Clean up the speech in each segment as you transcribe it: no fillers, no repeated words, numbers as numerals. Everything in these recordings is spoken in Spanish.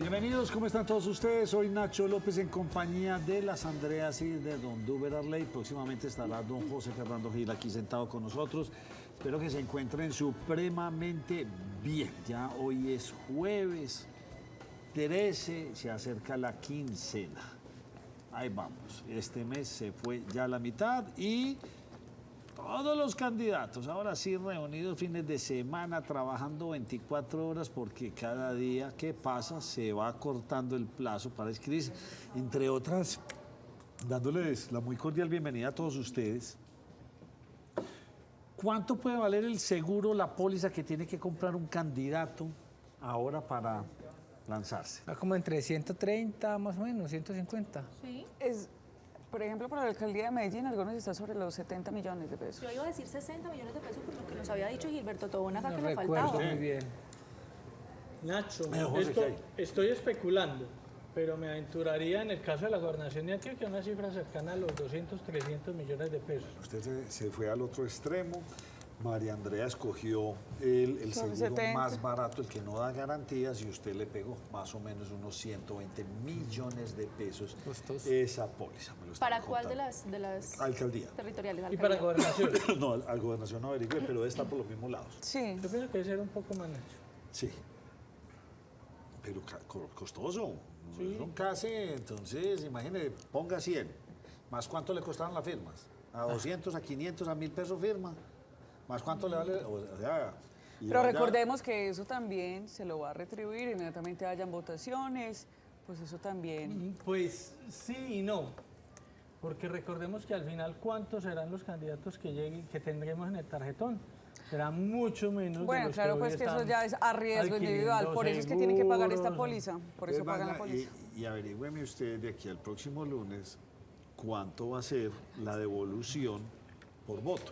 Bienvenidos, ¿cómo están todos ustedes? Soy Nacho López en compañía de las Andreas y de don Duber Arley. Próximamente estará don José Fernando Gil aquí sentado con nosotros. Espero que se encuentren supremamente bien. Ya hoy es jueves 13, se acerca la quincena. Ahí vamos, este mes se fue ya la mitad y todos los candidatos, ahora sí reunidos fines de semana, trabajando 24 horas porque cada día que pasa se va acortando el plazo para inscribirse. Entre otras, dándoles la muy cordial bienvenida a todos ustedes. ¿Cuánto puede valer el seguro, la póliza que tiene que comprar un candidato ahora para lanzarse? Va como entre 130 más o menos, 150. Sí. Por ejemplo, para la alcaldía de Medellín, algunos está sobre los 70 millones de pesos. Yo iba a decir 60 millones de pesos por lo que nos había dicho Gilberto Tobón acá No que le recuerdo faltaba. muy bien. Nacho, José, ¿qué hay? estoy especulando, pero me aventuraría en el caso de la gobernación de Antioquia una cifra cercana a los 200, 300 millones de pesos. Usted se fue al otro extremo. María Andrea escogió el Sobre seguro 70. más barato, el que no da garantías, y usted le pegó más o menos unos 120 millones de pesos Costoso. esa póliza. Me lo estaba ¿Para cuál de contando. las Alcaldía. territoriales? Y para Alcaldía? gobernación, No, al gobernación no averigüe, pero está por los mismos lados. Sí. yo pienso que debe ser un poco más, Nacho. Sí. Pero costoso. Es un case, entonces, imagínese, ponga 100. ¿Más cuánto le costaron las firmas? ¿A 200, a 500, a 1000 pesos firma? ¿Más cuánto le vale? O sea, y Pero vaya- recordemos que eso también se lo va a retribuir, inmediatamente hayan votaciones, pues eso también. Pues sí y no, porque recordemos que al final, ¿cuántos serán los candidatos que lleguen, que tendremos en el tarjetón? Será mucho menos de Bueno, los claro, que hoy pues que eso están ya es a riesgo individual, adquiriendo por eso es que tienen que pagar esta seguros. póliza, por eso pagan la Hermana, póliza. y averígüeme usted de aquí al próximo lunes cuánto va a ser la devolución por voto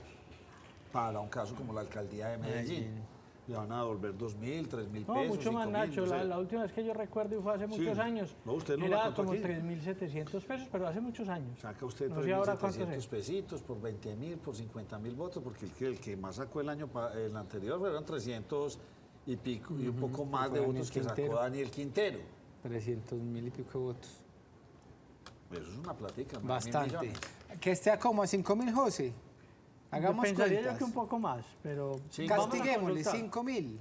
para un caso como la alcaldía de Medellín. Le van a devolver 2.000, 3.000 No, pesos. mucho más, 5.000, Nacho. no sé. La última vez que yo recuerdo y fue hace muchos años. No, usted no la era contó como aquí. 3.700 pesos, pero hace muchos años. Saca usted No sé ahora cuánto 3.700 es. pesitos por 20.000, por 50.000 votos, porque el que más sacó el anterior fueron 300 y pico, y un poco más de fue votos que Daniel sacó Quintero. Daniel Quintero. 300.000 y pico votos. Eso es una platica. ¿no? 1.000 Bastante. millones. Que esté a como a 5.000, José. Hagamos Pensaría yo cuentas. que un poco más, pero Sí, vamos a Castiguémosle consultar. 5.000.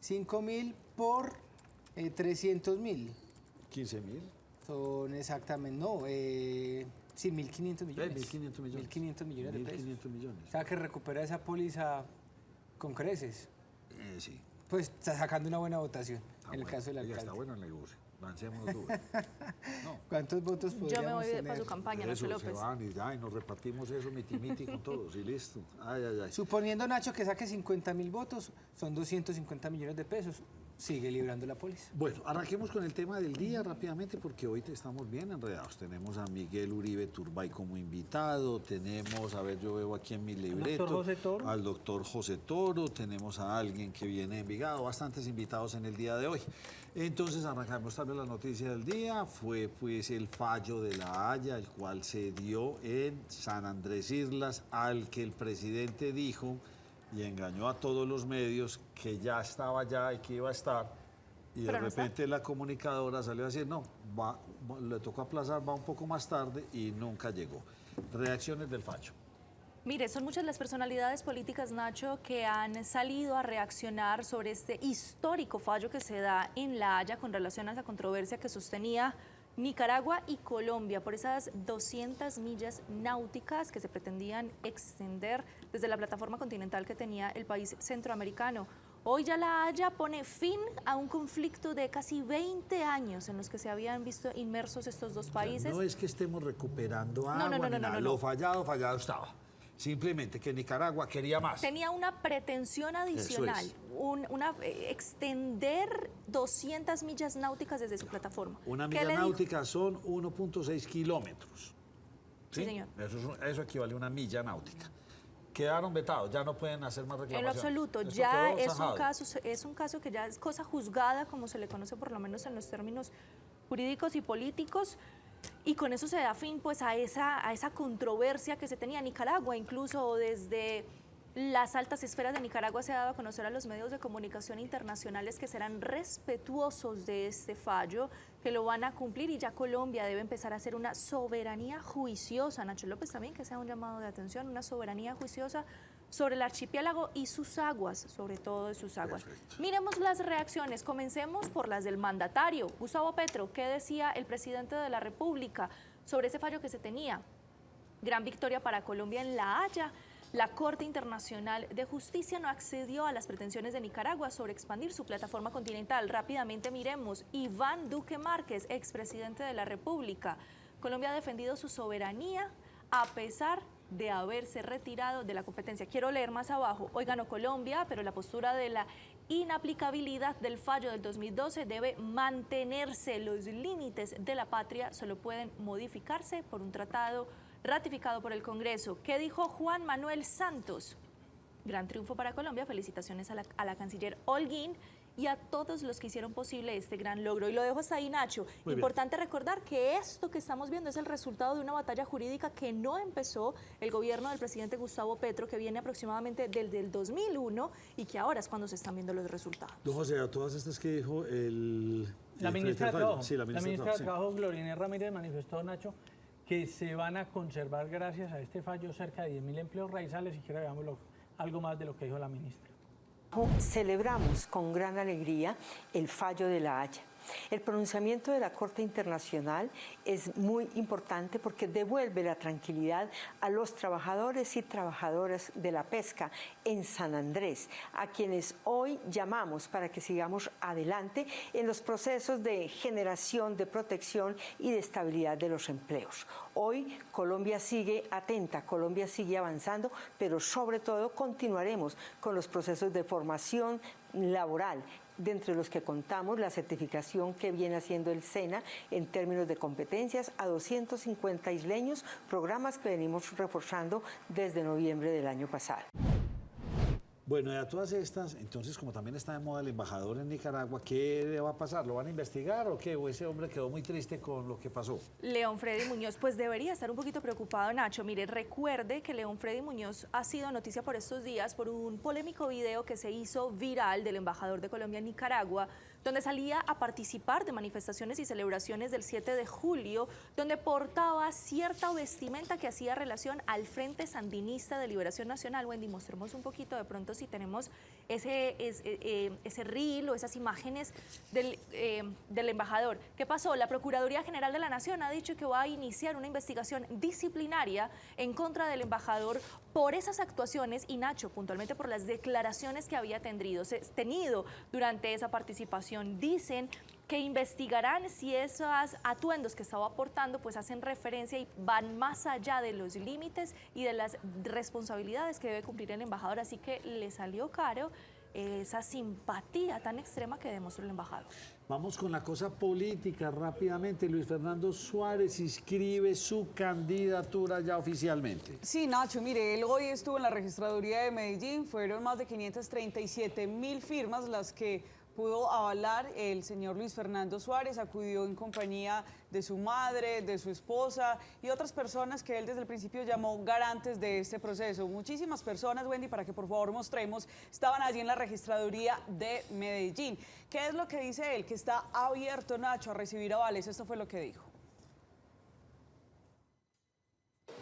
5.000 por 300.000. 15.000. Son exactamente, no, sí, 1.500 millones. 1.500 millones. 1.500 millones de pesos. 1.500 millones. O sea, que recupera esa póliza con creces. Sí. Pues está sacando una buena votación, Está en el bueno. caso del Oiga, alcalde. está bueno el negocio. Lancémonos duro. No. ¿Cuántos votos Yo podríamos me voy tener? para su campaña, Nacho Eso, se López. van y ya, y nos repartimos eso miti con todos y listo. Ay, ay, ay. Suponiendo, Nacho, que saque 50.000 votos, son 250 millones de pesos. Sigue librando la póliza. Bueno, arranquemos con el tema del día rápidamente porque hoy estamos bien enredados. Tenemos a Miguel Uribe Turbay como invitado, tenemos, a ver, yo veo aquí en mi libreto, José Toro. al doctor José Toro, tenemos a alguien que viene de Envigado, bastantes invitados en el día de hoy. Entonces arrancamos tal vez la noticia del día, fue pues el fallo de la Haya, el cual se dio en San Andrés Islas, al que el presidente dijo y engañó a todos los medios que ya estaba allá y que iba a estar. Y de Pero no está. repente la comunicadora salió a decir, no, le tocó aplazar, va un poco más tarde y nunca llegó. Reacciones del fallo. Mire, son muchas las personalidades políticas, Nacho, que han salido a reaccionar sobre este histórico fallo que se da en La Haya con relación a esa controversia que sostenía Nicaragua y Colombia por esas 200 millas náuticas que se pretendían extender desde la plataforma continental que tenía el país centroamericano. Hoy ya La Haya pone fin a un conflicto de casi 20 años en los que se habían visto inmersos estos dos países. No es que estemos recuperando No, agua, no, no, ni no, nada. no, no. Lo fallado, fallado estaba. Simplemente que Nicaragua quería más. Tenía una pretensión adicional, es. extender 200 millas náuticas desde su plataforma. Una ¿Qué milla le dijo? náutica son 1.6 kilómetros. Sí, señor. Eso equivale a una milla náutica. Quedaron vetados, ya no pueden hacer más En lo reclamaciones. absoluto, Eso ya quedó zajado. es un caso que ya es cosa juzgada, como se le conoce por lo menos en los términos jurídicos y políticos, y con eso se da fin pues a esa controversia que se tenía en Nicaragua, incluso desde las altas esferas de Nicaragua se ha dado a conocer a los medios de comunicación internacionales que serán respetuosos de este fallo, que lo van a cumplir y ya Colombia debe empezar a hacer una soberanía juiciosa. Nacho López también, que sea un llamado de atención, una soberanía juiciosa sobre el archipiélago y sus aguas, sobre todo de sus aguas. Perfecto. Miremos las reacciones, comencemos por las del mandatario, Gustavo Petro. ¿Qué decía el presidente de la República sobre ese fallo que se tenía? Gran victoria para Colombia en La Haya. La Corte Internacional de Justicia no accedió a las pretensiones de Nicaragua sobre expandir su plataforma continental. Rápidamente miremos, Iván Duque Márquez, expresidente de la República. Colombia ha defendido su soberanía a pesar de haberse retirado de la competencia. Quiero leer más abajo. Hoy ganó Colombia, pero la postura de la inaplicabilidad del fallo del 2012 debe mantenerse. Los límites de la patria solo pueden modificarse por un tratado ratificado por el Congreso. ¿Qué dijo Juan Manuel Santos? Gran triunfo para Colombia, felicitaciones a la canciller Holguín y a todos los que hicieron posible este gran logro. Y lo dejo hasta ahí, Nacho. Muy Importante recordar que esto que estamos viendo es el resultado de una batalla jurídica que no empezó el gobierno del presidente Gustavo Petro, que viene aproximadamente desde el 2001 y que ahora es cuando se están viendo los resultados. Don José, a todas estas que dijo la ministra de Trabajo. Sí, la ministra de Trabajo, Gloria Inés Ramírez, manifestó, Nacho, que se van a conservar gracias a este fallo cerca de 10.000 empleos raizales. Si quiere, veamos algo más de lo que dijo la ministra. Celebramos con gran alegría el fallo de La Haya. El pronunciamiento de la Corte Internacional es muy importante porque devuelve la tranquilidad a los trabajadores y trabajadoras de la pesca en San Andrés, a quienes hoy llamamos para que sigamos adelante en los procesos de generación, de protección y de estabilidad de los empleos. Hoy Colombia sigue atenta, Colombia sigue avanzando, pero sobre todo continuaremos con los procesos de formación laboral, de entre los que contamos la certificación que viene haciendo el SENA en términos de competencias a 250 isleños, programas que venimos reforzando desde noviembre del año pasado. Bueno, y a todas estas, entonces, como también está de moda el embajador en Nicaragua, ¿qué le va a pasar? ¿Lo van a investigar o qué? ¿O ese hombre quedó muy triste con lo que pasó? León Freddy Muñoz, pues debería estar un poquito preocupado, Nacho. Mire, recuerde que León Freddy Muñoz ha sido noticia por estos días por un polémico video que se hizo viral del embajador de Colombia en Nicaragua, donde salía a participar de manifestaciones y celebraciones del 7 de julio, donde portaba cierta vestimenta que hacía relación al Frente Sandinista de Liberación Nacional. Wendy, mostremos un poquito de pronto si tenemos ese reel o esas imágenes del embajador. ¿Qué pasó? La Procuraduría General de la Nación ha dicho que va a iniciar una investigación disciplinaria en contra del embajador por esas actuaciones y, Nacho, puntualmente por las declaraciones que había tenido durante esa participación. Dicen que investigarán si esos atuendos que estaba aportando pues hacen referencia y van más allá de los límites y de las responsabilidades que debe cumplir el embajador. Así que le salió caro esa simpatía tan extrema que demostró el embajador. Vamos con la cosa política rápidamente. Luis Fernando Suárez inscribe su candidatura ya oficialmente. Sí, Nacho, mire, él hoy estuvo en la registraduría de Medellín, fueron más de 537.000 firmas las que pudo avalar el señor Luis Fernando Suárez. Acudió en compañía de su madre, de su esposa y otras personas que él desde el principio llamó garantes de este proceso. Muchísimas personas, Wendy, para que por favor mostremos, estaban allí en la registraduría de Medellín. ¿Qué es lo que dice él? Que está abierto, Nacho, a recibir avales. Esto fue lo que dijo.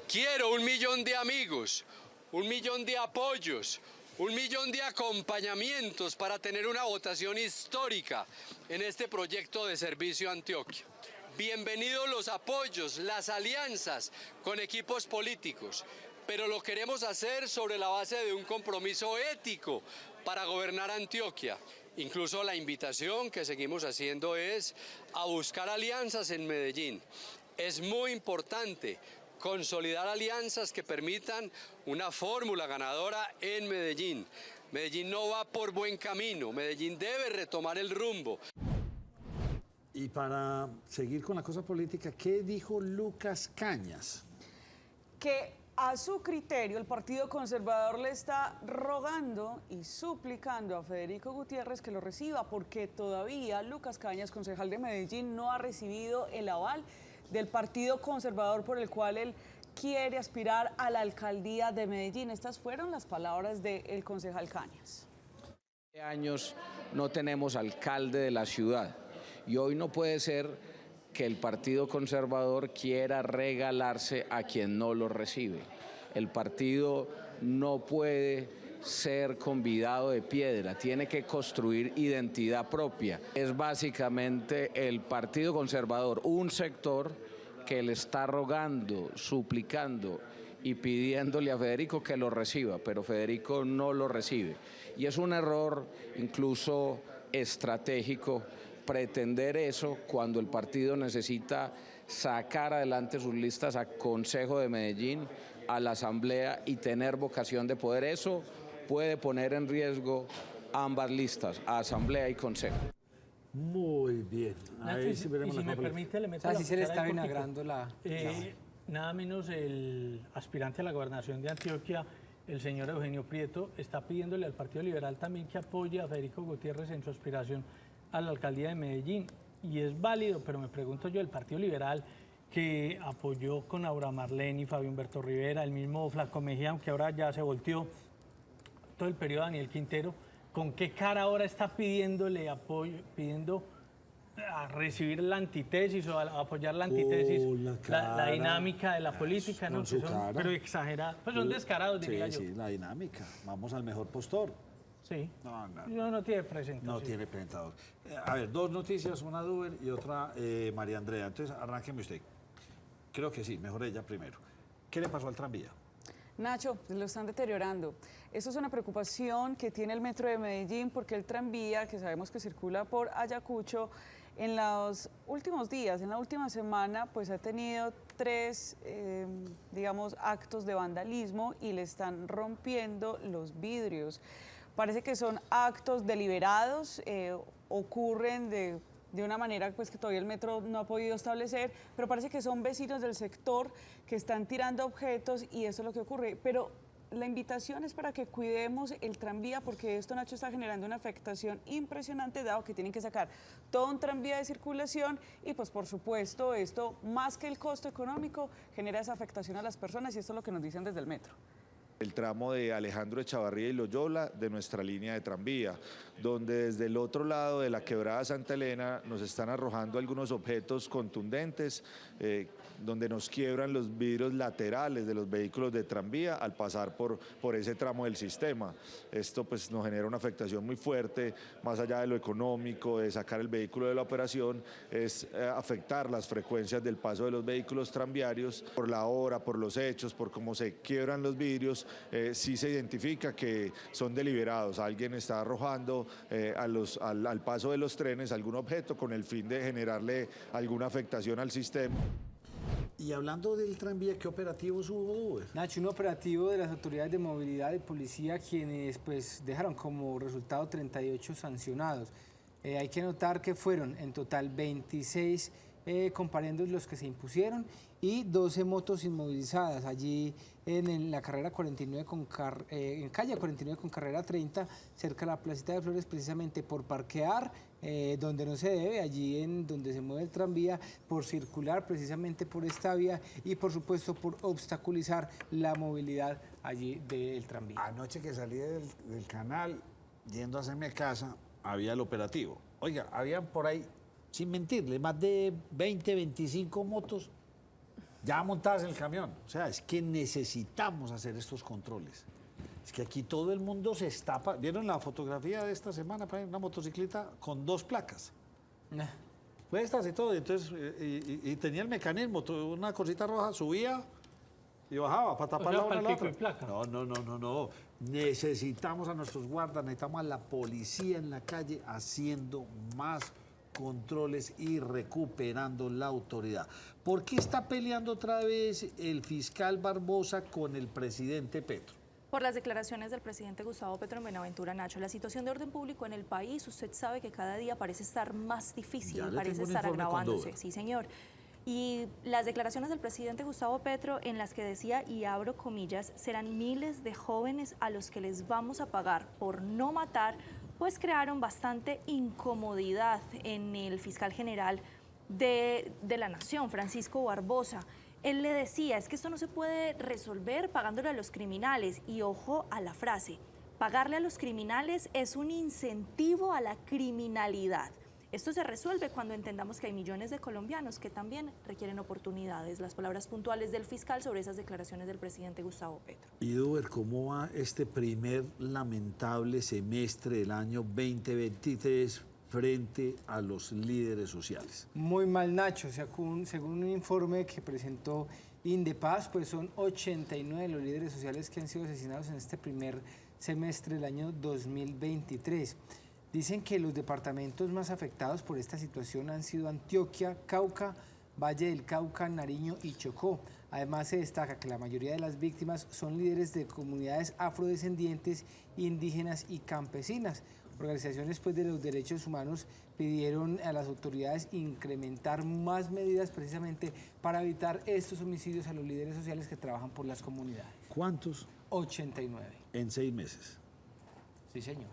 Quiero 1 millón de amigos, 1 millón de apoyos, 1 millón de acompañamientos para tener una votación histórica en este proyecto de Servicio Antioquia. Bienvenidos los apoyos, las alianzas con equipos políticos, pero lo queremos hacer sobre la base de un compromiso ético para gobernar Antioquia. Incluso la invitación que seguimos haciendo es a buscar alianzas en Medellín. Es muy importante consolidar alianzas que permitan una fórmula ganadora en Medellín. Medellín no va por buen camino, Medellín debe retomar el rumbo. Y para seguir con la cosa política, ¿qué dijo Lucas Cañas? Que a su criterio el Partido Conservador le está rogando y suplicando a Federico Gutiérrez que lo reciba, porque todavía Lucas Cañas, concejal de Medellín, no ha recibido el aval del Partido Conservador por el cual él quiere aspirar a la alcaldía de Medellín. Estas fueron las palabras del concejal Cañas. Hace años no tenemos alcalde de la ciudad y hoy no puede ser que el Partido Conservador quiera regalarse a quien no lo recibe. El partido no puede ser convidado de piedra, tiene que construir identidad propia. Es básicamente el Partido Conservador, un sector que le está rogando, suplicando y pidiéndole a Federico que lo reciba, pero Federico no lo recibe. Y es un error incluso estratégico pretender eso cuando el partido necesita sacar adelante sus listas a Consejo de Medellín, a la Asamblea y tener vocación de poder. Eso puede poner en riesgo ambas listas, a Asamblea y Consejo. Muy bien. Nacho, y si me permite, le meto Así la se le cuchara está ahí poquito. vinagrando la... Nada menos el aspirante a la gobernación de Antioquia, el señor Eugenio Prieto, está pidiéndole al Partido Liberal también que apoye a Federico Gutiérrez en su aspiración a la alcaldía de Medellín. Y es válido, pero me pregunto yo, el Partido Liberal que apoyó con Aura Marleni, Fabio Humberto Rivera, el mismo Flaco Mejía, aunque ahora ya se volteó, todo el periodo de Daniel Quintero, ¿con qué cara ahora está pidiéndole apoyo, pidiendo a recibir la antítesis o a apoyar la antítesis, la dinámica de la política, ¿no? Su cara. Pero exagerados, pues son descarados, diría yo. Sí, la dinámica. Vamos al mejor postor. Sí. No, No tiene presentación. no tiene presentador. A ver, dos noticias, una de Uber y otra María Andrea. Entonces, arránqueme usted. Creo que sí, mejor ella primero. ¿Qué le pasó al tranvía? Nacho, lo están deteriorando. Eso es una preocupación que tiene el Metro de Medellín porque el tranvía, que sabemos que circula por Ayacucho, en los últimos días, en la última semana, pues ha tenido tres, digamos, actos de vandalismo y le están rompiendo los vidrios. Parece que son actos deliberados, ocurren de una manera pues, que todavía el metro no ha podido establecer, pero parece que son vecinos del sector que están tirando objetos y eso es lo que ocurre. Pero la invitación es para que cuidemos el tranvía porque esto, Nacho, está generando una afectación impresionante dado que tienen que sacar todo un tranvía de circulación y pues por supuesto esto, más que el costo económico, genera esa afectación a las personas y esto es lo que nos dicen desde el metro. El tramo de Alejandro Echavarría y Loyola de nuestra línea de tranvía, donde desde el otro lado de la quebrada Santa Elena nos están arrojando algunos objetos contundentes, donde nos quiebran los vidrios laterales de los vehículos de tranvía al pasar por ese tramo del sistema. Esto pues nos genera una afectación muy fuerte, más allá de lo económico, de sacar el vehículo de la operación, es afectar las frecuencias del paso de los vehículos tranviarios por la hora, por los hechos, por cómo se quiebran los vidrios. Sí se identifica que son deliberados, alguien está arrojando al paso de los trenes algún objeto con el fin de generarle alguna afectación al sistema. Y hablando del tranvía, ¿qué operativos hubo, Uber? Nacho, un operativo de las autoridades de movilidad y policía quienes pues dejaron como resultado 38 sancionados. Hay que notar que fueron en total 26 comparendos los que se impusieron y 12 motos inmovilizadas allí en la carrera 49 en calle 49 con carrera 30 cerca de la placita de Flores, precisamente por parquear donde no se debe, allí en donde se mueve el tranvía, por circular precisamente por esta vía y por supuesto por obstaculizar la movilidad allí del tranvía. Anoche que salí del canal yendo a hacerme casa había el operativo. Oiga, habían por ahí, sin mentirle, más de 20, 25 motos ya montadas en el camión. O sea, es que necesitamos hacer estos controles. Es que aquí todo el mundo se estapa. ¿Vieron la fotografía de esta semana? Una motocicleta con 2 placas. Pues estas y todo. Entonces, y tenía el mecanismo, una cosita roja, subía y bajaba para tapar la una a la otra. No. Necesitamos a nuestros guardas, necesitamos a la policía en la calle haciendo más controles y recuperando la autoridad. ¿Por qué está peleando otra vez el fiscal Barbosa con el presidente Petro? Por las declaraciones del presidente Gustavo Petro en Buenaventura, Nacho. La situación de orden público en el país, usted sabe que cada día parece estar más difícil, parece estar agravándose. Sí, señor. Y las declaraciones del presidente Gustavo Petro en las que decía, y abro comillas, serán miles de jóvenes a los que les vamos a pagar por no matar, pues crearon bastante incomodidad en el fiscal general de la Nación, Francisco Barbosa. él le decía, es que esto no se puede resolver pagándole a los criminales. Y ojo a la frase, pagarle a los criminales es un incentivo a la criminalidad. Esto se resuelve cuando entendamos que hay millones de colombianos que también requieren oportunidades. Las palabras puntuales del fiscal sobre esas declaraciones del presidente Gustavo Petro. Y Duber, ¿cómo va este primer lamentable semestre del año 2023 frente a los líderes sociales? Muy mal, Nacho. Según un informe que presentó Indepaz, pues son 89 los líderes sociales que han sido asesinados en este primer semestre del año 2023. Dicen que los departamentos más afectados por esta situación han sido Antioquia, Cauca, Valle del Cauca, Nariño y Chocó. Además, se destaca que la mayoría de las víctimas son líderes de comunidades afrodescendientes, indígenas y campesinas. Organizaciones de los derechos humanos pidieron a las autoridades incrementar más medidas precisamente para evitar estos homicidios a los líderes sociales que trabajan por las comunidades. ¿Cuántos? 89. En 6 meses. Sí, señor.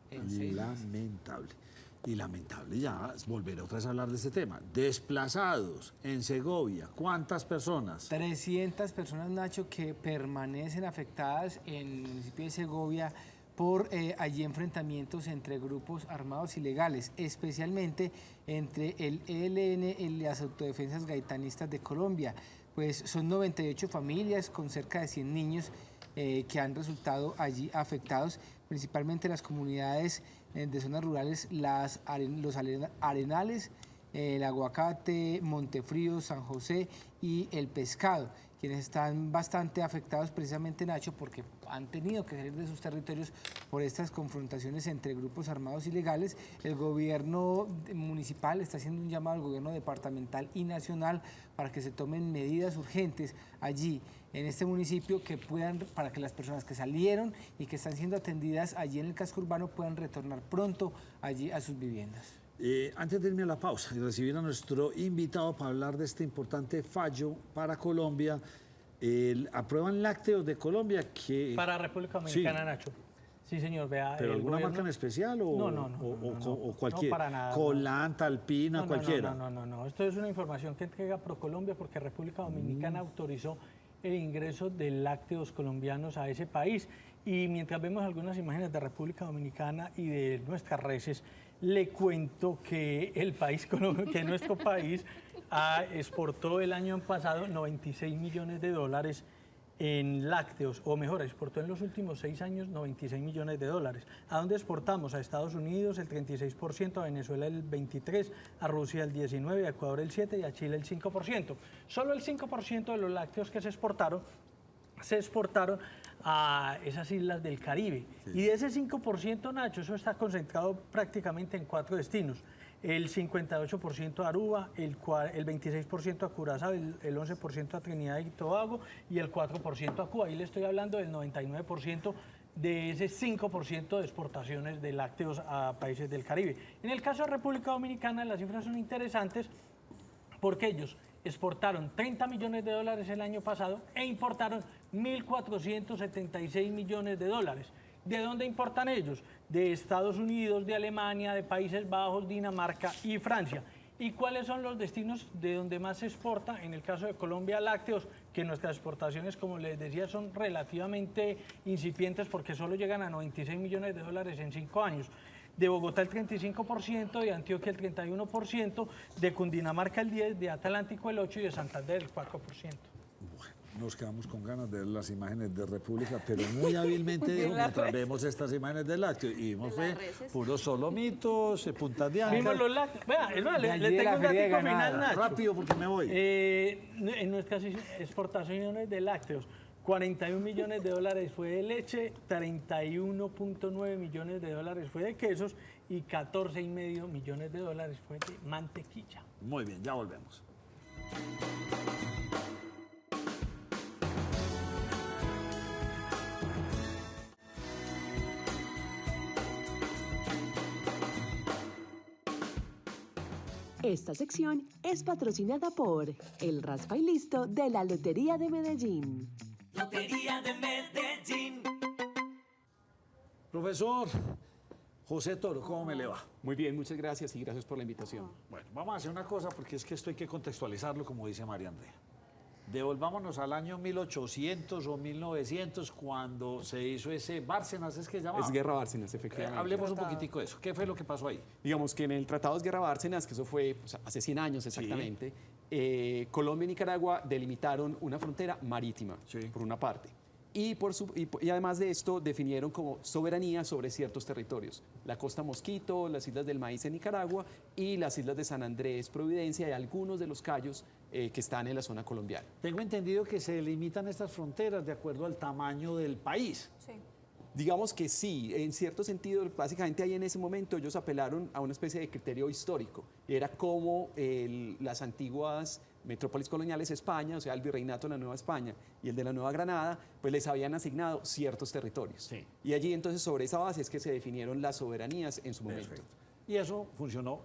En 6 meses. Lamentable. Y lamentable ya volver otra vez a hablar de este tema. Desplazados en Segovia, ¿cuántas personas? 300 personas, Nacho, que permanecen afectadas en el municipio de Segovia por allí enfrentamientos entre grupos armados ilegales, especialmente entre el ELN y las autodefensas gaitanistas de Colombia. Pues son 98 familias con cerca de 100 niños que han resultado allí afectados, principalmente las comunidades de zonas rurales, los Arenales, el Aguacate, Montefrío, San José y El Pescado, quienes están bastante afectados precisamente, Nacho, porque han tenido que salir de sus territorios por estas confrontaciones entre grupos armados ilegales. El gobierno municipal está haciendo un llamado al gobierno departamental y nacional para que se tomen medidas urgentes allí en este municipio para que las personas que salieron y que están siendo atendidas allí en el casco urbano puedan retornar pronto allí a sus viviendas. Antes de irme a la pausa y recibir a nuestro invitado para hablar de este importante fallo para Colombia, aprueban lácteos de Colombia que... Para República Dominicana, sí. Nacho. Sí, señor, vea. ¿Pero alguna marca en especial o, o cualquier? No, para nada. Colanta, Alpina, cualquiera. No. Esto es una información que entrega ProColombia porque República Dominicana autorizó el ingreso de lácteos colombianos a ese país. Y mientras vemos algunas imágenes de República Dominicana y de nuestras reses, le cuento que nuestro país exportó el año pasado 96 millones de dólares en lácteos, o mejor, exportó en los últimos 6 años 96 millones de dólares. ¿A dónde exportamos? A Estados Unidos el 36%, a Venezuela el 23%, a Rusia el 19%, a Ecuador el 7% y a Chile el 5%. Solo el 5% de los lácteos que se exportaron a esas islas del Caribe. Sí. Y de ese 5%, Nacho, eso está concentrado prácticamente en 4 destinos. El 58% a Aruba, el 26% a Curazao, el 11% a Trinidad y Tobago y el 4% a Cuba. Ahí le estoy hablando del 99% de ese 5% de exportaciones de lácteos a países del Caribe. En el caso de República Dominicana, las cifras son interesantes porque ellos exportaron 30 millones de dólares el año pasado e importaron 1.476 millones de dólares. ¿De dónde importan ellos? De Estados Unidos, de Alemania, de Países Bajos, Dinamarca y Francia. ¿Y cuáles son los destinos de donde más se exporta? En el caso de Colombia, lácteos, que nuestras exportaciones, como les decía, son relativamente incipientes porque solo llegan a 96 millones de dólares en 5 años. De Bogotá el 35%, de Antioquia el 31%, de Cundinamarca el 10%, de Atlántico el 8% y de Santander el 4%. Bueno, nos quedamos con ganas de ver las imágenes de República, pero muy hábilmente dijo mientras vemos estas imágenes del lácteo y vimos puros solomitos, puntas de anca. Vimos los lácteos. Vea, le tengo un dato final, Nacho. Rápido porque me voy. En nuestras exportaciones de lácteos, 41 millones de dólares fue de leche, 31.9 millones de dólares fue de quesos y 14,5 millones de dólares fue de mantequilla. Muy bien, ya volvemos. Esta sección es patrocinada por el Raspa y Listo de la Lotería de Medellín. Lotería de Medellín. Profesor José Toro, ¿cómo me le va? Muy bien, muchas gracias y gracias por la invitación. Bueno, vamos a hacer una cosa porque es que esto hay que contextualizarlo como dice María Andrea. Devolvámonos al año 1800 o 1900 cuando se hizo ese Bárcenas, ¿es que se llamaba? Es Guerra Bárcenas, efectivamente. Hablemos un poquitico de eso. ¿Qué fue lo que pasó ahí? Digamos que en el Tratado de Guerra Bárcenas, que eso fue pues, hace 100 años exactamente, Colombia y Nicaragua delimitaron una frontera marítima, por una parte. Y además de esto, definieron como soberanía sobre ciertos territorios. La costa Mosquito, las Islas del Maíz en Nicaragua y las islas de San Andrés, Providencia y algunos de los cayos que están en la zona colombiana. Tengo entendido que se delimitan estas fronteras de acuerdo al tamaño del país. Sí. Digamos que sí, en cierto sentido, básicamente ahí en ese momento ellos apelaron a una especie de criterio histórico. Era como las antiguas metrópolis coloniales España, o sea, el virreinato de la Nueva España y el de la Nueva Granada, pues les habían asignado ciertos territorios. Sí. Y allí entonces sobre esa base es que se definieron las soberanías en su momento. Perfecto. Y eso funcionó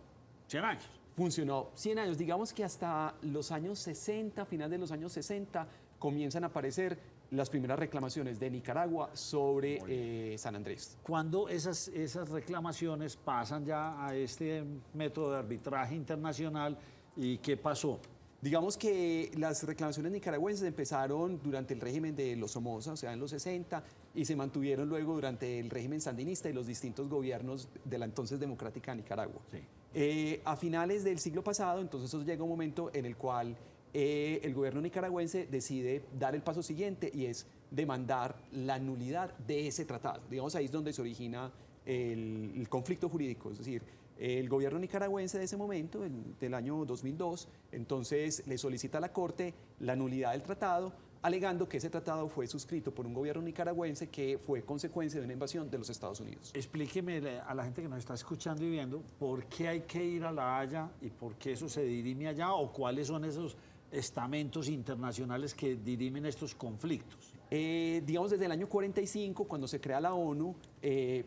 100 años. Funcionó 100 años, digamos que hasta los años 60, final de los años 60, comienzan a aparecer las primeras reclamaciones de Nicaragua sobre San Andrés. ¿Cuándo esas reclamaciones pasan ya a este método de arbitraje internacional y qué pasó? Digamos que las reclamaciones nicaragüenses empezaron durante el régimen de los Somoza, o sea, en los 60, y se mantuvieron luego durante el régimen sandinista y los distintos gobiernos de la entonces democrática Nicaragua. Sí. A finales del siglo pasado, entonces eso llega un momento en el cual el gobierno nicaragüense decide dar el paso siguiente y es demandar la nulidad de ese tratado. Digamos, ahí es donde se origina el conflicto jurídico, es decir, el gobierno nicaragüense de ese momento, del año 2002, entonces le solicita a la Corte la nulidad del tratado, alegando que ese tratado fue suscrito por un gobierno nicaragüense que fue consecuencia de una invasión de los Estados Unidos. Explíqueme a la gente que nos está escuchando y viendo por qué hay que ir a La Haya y por qué eso se dirime allá o cuáles son esos estamentos internacionales que dirimen estos conflictos. Digamos, desde el año 45, cuando se crea la ONU,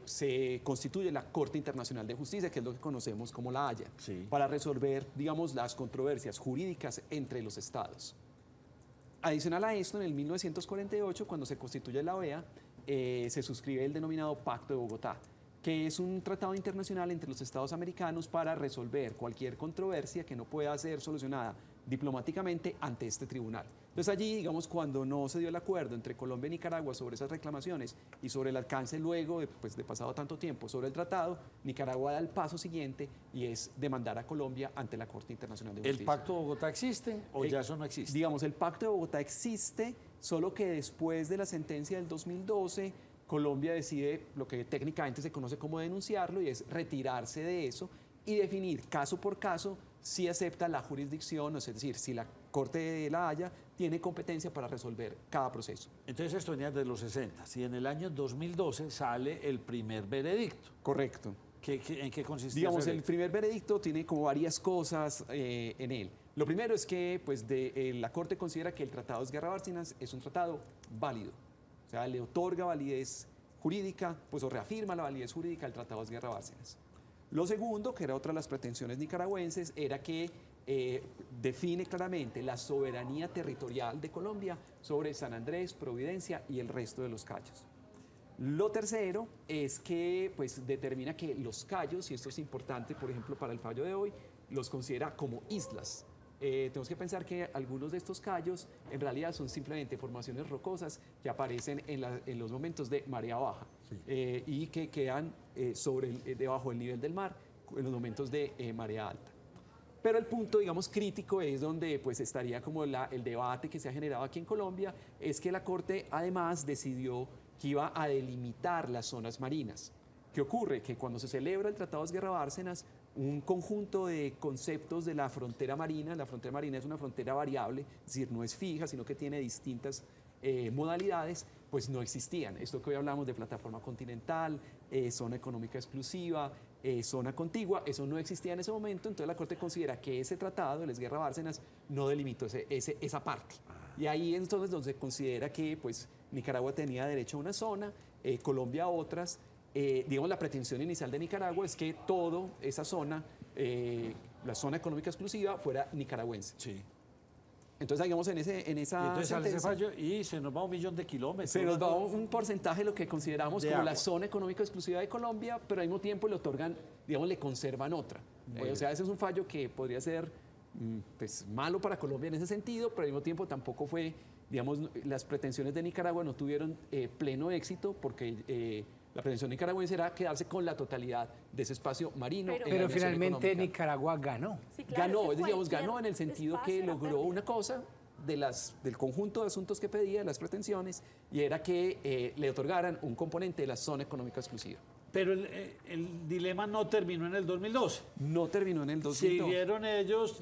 se constituye la Corte Internacional de Justicia, que es lo que conocemos como la Haya, para resolver, digamos, las controversias jurídicas entre los estados. Adicional a esto, en el 1948, cuando se constituye la OEA, se suscribe el denominado Pacto de Bogotá, que es un tratado internacional entre los estados americanos para resolver cualquier controversia que no pueda ser solucionada diplomáticamente ante este tribunal. Entonces allí, digamos, cuando no se dio el acuerdo entre Colombia y Nicaragua sobre esas reclamaciones y sobre el alcance luego de pasado tanto tiempo sobre el tratado, Nicaragua da el paso siguiente y es demandar a Colombia ante la Corte Internacional de Justicia. ¿El Pacto de Bogotá existe o ya eso no existe? Digamos, el Pacto de Bogotá existe, solo que después de la sentencia del 2012, Colombia decide lo que técnicamente se conoce como denunciarlo y es retirarse de eso y definir caso por caso si acepta la jurisdicción, es decir, si la Corte de la Haya tiene competencia para resolver cada proceso. Entonces esto venía de los 60. Si en el año 2012 sale el primer veredicto. Correcto. ¿En qué consistía? Digamos, el primer veredicto tiene como varias cosas en él. Lo primero es que pues, la Corte considera que el Tratado de Guerra Bárcenas es un tratado válido. O sea, le otorga validez jurídica, pues o reafirma la validez jurídica del Tratado de Guerra Bárcenas. Lo segundo, que era otra de las pretensiones nicaragüenses, era que define claramente la soberanía territorial de Colombia sobre San Andrés, Providencia y el resto de los cayos. Lo tercero es que pues, determina que los cayos, y esto es importante, por ejemplo, para el fallo de hoy, los considera como islas. Tenemos que pensar que algunos de estos cayos en realidad son simplemente formaciones rocosas que aparecen en los momentos de marea baja y que quedan debajo del nivel del mar en los momentos de marea alta. Pero el punto, digamos, crítico es donde pues, estaría como el debate que se ha generado aquí en Colombia, es que la Corte además decidió que iba a delimitar las zonas marinas. ¿Qué ocurre? Que cuando se celebra el Tratado de Guerra Bárcenas, un conjunto de conceptos de la frontera marina es una frontera variable, es decir, no es fija, sino que tiene distintas modalidades, pues no existían. Esto que hoy hablamos de plataforma continental, zona económica exclusiva, zona contigua, eso no existía en ese momento, entonces la Corte considera que ese tratado, el Guerra Bárcenas, no delimitó esa parte. Y ahí entonces donde se considera que pues, Nicaragua tenía derecho a una zona, Colombia a otras. Digamos, la pretensión inicial de Nicaragua es que toda esa zona, la zona económica exclusiva, fuera nicaragüense. Sí. Entonces, digamos, en esa entonces sale ese fallo y se nos va 1 millón de kilómetros. Se nos va un porcentaje de lo que consideramos como agua. la zona económica exclusiva de Colombia, pero al mismo tiempo le otorgan, digamos, le conservan otra. O sea, ese es un fallo que podría ser pues, malo para Colombia en ese sentido, pero al mismo tiempo tampoco fue, digamos, las pretensiones de Nicaragua no tuvieron pleno éxito porque la pretensión nicaragüense era quedarse con la totalidad de ese espacio marino. Pero finalmente Nicaragua ganó. Sí, claro, ganó, es que digamos, ganó cualquier en el sentido espacio que era logró pérdida. una cosa del conjunto de asuntos que pedía, de las pretensiones, y era que le otorgaran un componente de la zona económica exclusiva. Pero el dilema no terminó en el 2012. No terminó en el 2012. Siguieron ellos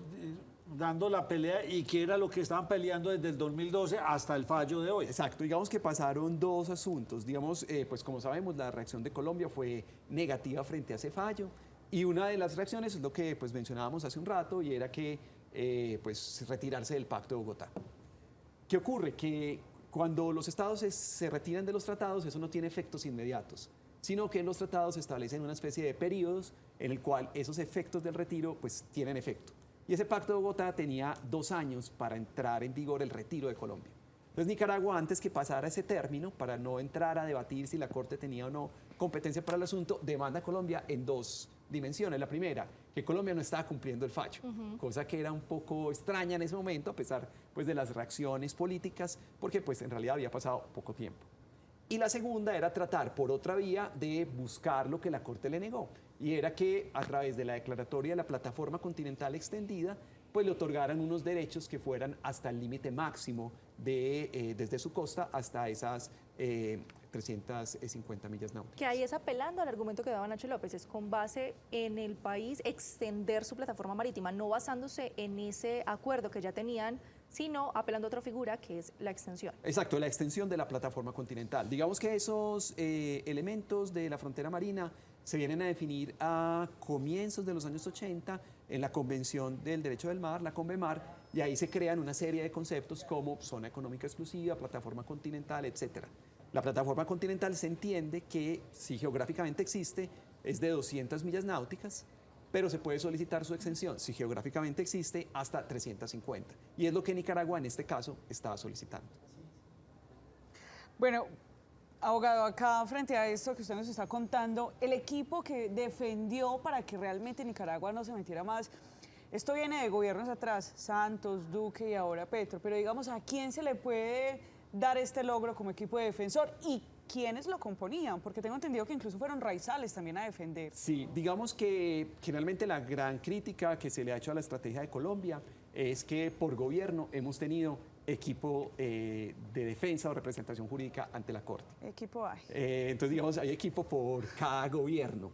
dando la pelea y que era lo que estaban peleando desde el 2012 hasta el fallo de hoy. Exacto, digamos que pasaron dos asuntos. Digamos, pues como sabemos, la reacción de Colombia fue negativa frente a ese fallo. Y una de las reacciones es lo que pues, mencionábamos hace un rato, y era que pues, retirarse del Pacto de Bogotá. ¿Qué ocurre? Que cuando los estados se retiran de los tratados, eso no tiene efectos inmediatos, sino que en los tratados se establecen una especie de periodos en el cual esos efectos del retiro pues, tienen efecto. Y ese Pacto de Bogotá tenía 2 años para entrar en vigor el retiro de Colombia. Entonces Nicaragua, antes que pasara ese término, para no entrar a debatir si la Corte tenía o no competencia para el asunto, demanda a Colombia en 2 dimensiones. La primera, que Colombia no estaba cumpliendo el fallo, cosa que era un poco extraña en ese momento, a pesar pues, de las reacciones políticas, porque pues, en realidad había pasado poco tiempo. Y la segunda era tratar por otra vía de buscar lo que la Corte le negó, y era que a través de la declaratoria de la Plataforma Continental Extendida, pues le otorgaran unos derechos que fueran hasta el límite máximo desde su costa hasta esas 350 millas náuticas. Que ahí es apelando al argumento que daba Nacho López, es con base en el país extender su plataforma marítima, no basándose en ese acuerdo que ya tenían, sino apelando a otra figura que es la extensión. Exacto, la extensión de la plataforma continental. Digamos que esos elementos de la frontera marina se vienen a definir a comienzos de los años 80 en la Convención del Derecho del Mar, la CONVEMAR, y ahí se crean una serie de conceptos como zona económica exclusiva, plataforma continental, etc. La plataforma continental se entiende que, si geográficamente existe, es de 200 millas náuticas, pero se puede solicitar su extensión, si geográficamente existe, hasta 350. Y es lo que Nicaragua, en este caso, estaba solicitando. Bueno, abogado, acá frente a esto que usted nos está contando, el equipo que defendió para que realmente Nicaragua no se metiera más, esto viene de gobiernos atrás, Santos, Duque y ahora Petro, pero digamos, ¿a quién se le puede dar este logro como equipo de defensor y quiénes lo componían? Porque tengo entendido que incluso fueron raizales también a defender. Sí, digamos que generalmente la gran crítica que se le ha hecho a la estrategia de Colombia es que por gobierno hemos tenido equipo de defensa o representación jurídica ante la Corte. Equipo hay. Entonces, digamos, hay equipo por cada gobierno.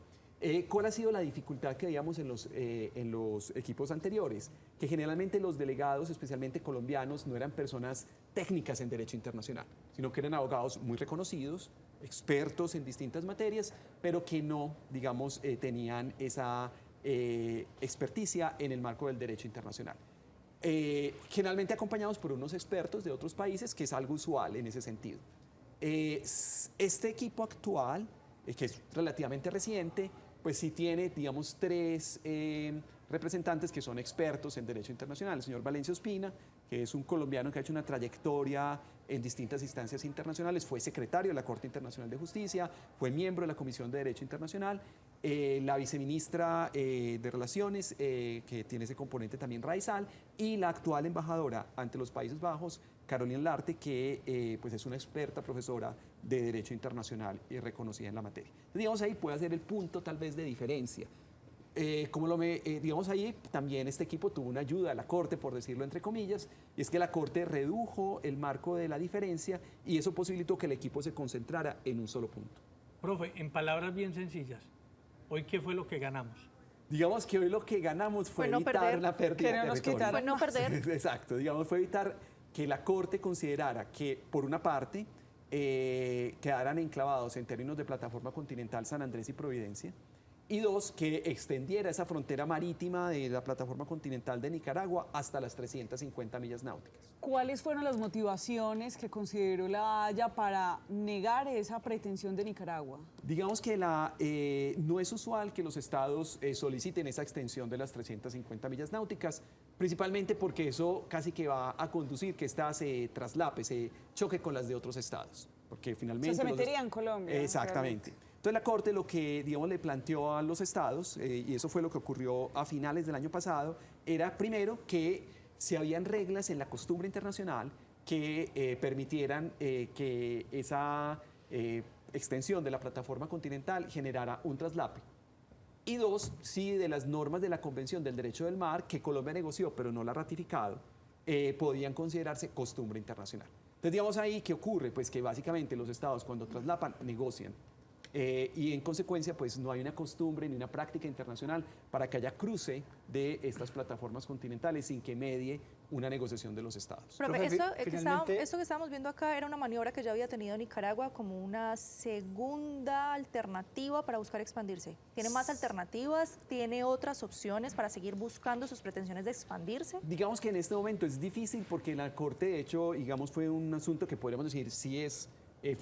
¿Cuál ha sido la dificultad que veíamos en los equipos anteriores? Que generalmente los delegados, especialmente colombianos, no eran personas técnicas en derecho internacional, sino que eran abogados muy reconocidos, expertos en distintas materias, pero que no, digamos, tenían esa experticia en el marco del derecho internacional. Generalmente acompañados por unos expertos de otros países, que es algo usual en ese sentido. Este equipo actual, que es relativamente reciente, pues sí tiene, digamos, 3 representantes que son expertos en derecho internacional. El señor Valencia Ospina, que es un colombiano que ha hecho una trayectoria en distintas instancias internacionales, fue secretario de la Corte Internacional de Justicia, fue miembro de la Comisión de Derecho Internacional, la viceministra de Relaciones, que tiene ese componente también raizal, y la actual embajadora ante los Países Bajos, Carolina Larte, que pues es una experta profesora de Derecho Internacional y reconocida en la materia. Entonces, digamos, ahí puede ser el punto tal vez de diferencia. Digamos, ahí también este equipo tuvo una ayuda a la Corte, por decirlo entre comillas, y es que la Corte redujo el marco de la diferencia y eso posibilitó que el equipo se concentrara en un solo punto. Profe, en palabras bien sencillas, ¿hoy qué fue lo que ganamos? Digamos que hoy lo que ganamos fue no evitar perder. una pérdida de territorio. Fue no perder. Exacto, digamos, fue evitar que la Corte considerara que, por una parte, quedaran enclavados en términos de plataforma continental San Andrés y Providencia, y 2, que extendiera esa frontera marítima de la plataforma continental de Nicaragua hasta las 350 millas náuticas. ¿Cuáles fueron las motivaciones que consideró la Haya para negar esa pretensión de Nicaragua? Digamos que no es usual que los estados soliciten esa extensión de las 350 millas náuticas, principalmente porque eso casi que va a conducir que esta se traslape, se choque con las de otros estados. Porque finalmente se metería en Colombia. Exactamente. Entonces la Corte lo que, digamos, le planteó a los estados, y eso fue lo que ocurrió a finales del año pasado, era primero que si habían reglas en la costumbre internacional que permitieran que esa extensión de la plataforma continental generara un traslape. Y dos, si de las normas de la Convención del Derecho del Mar, que Colombia negoció pero no la ha ratificado, podían considerarse costumbre internacional. Entonces, digamos ahí, ¿qué ocurre? Pues que básicamente los estados cuando traslapan negocian. Y en consecuencia, pues no hay una costumbre ni una práctica internacional para que haya cruce de estas plataformas continentales sin que medie una negociación de los estados. Profe, esto que estábamos viendo acá era una maniobra que ya había tenido Nicaragua como una segunda alternativa para buscar expandirse. ¿Tiene más alternativas? ¿Tiene otras opciones para seguir buscando sus pretensiones de expandirse? Digamos que en este momento es difícil porque la Corte, de hecho, digamos, fue un asunto que podríamos decir sí es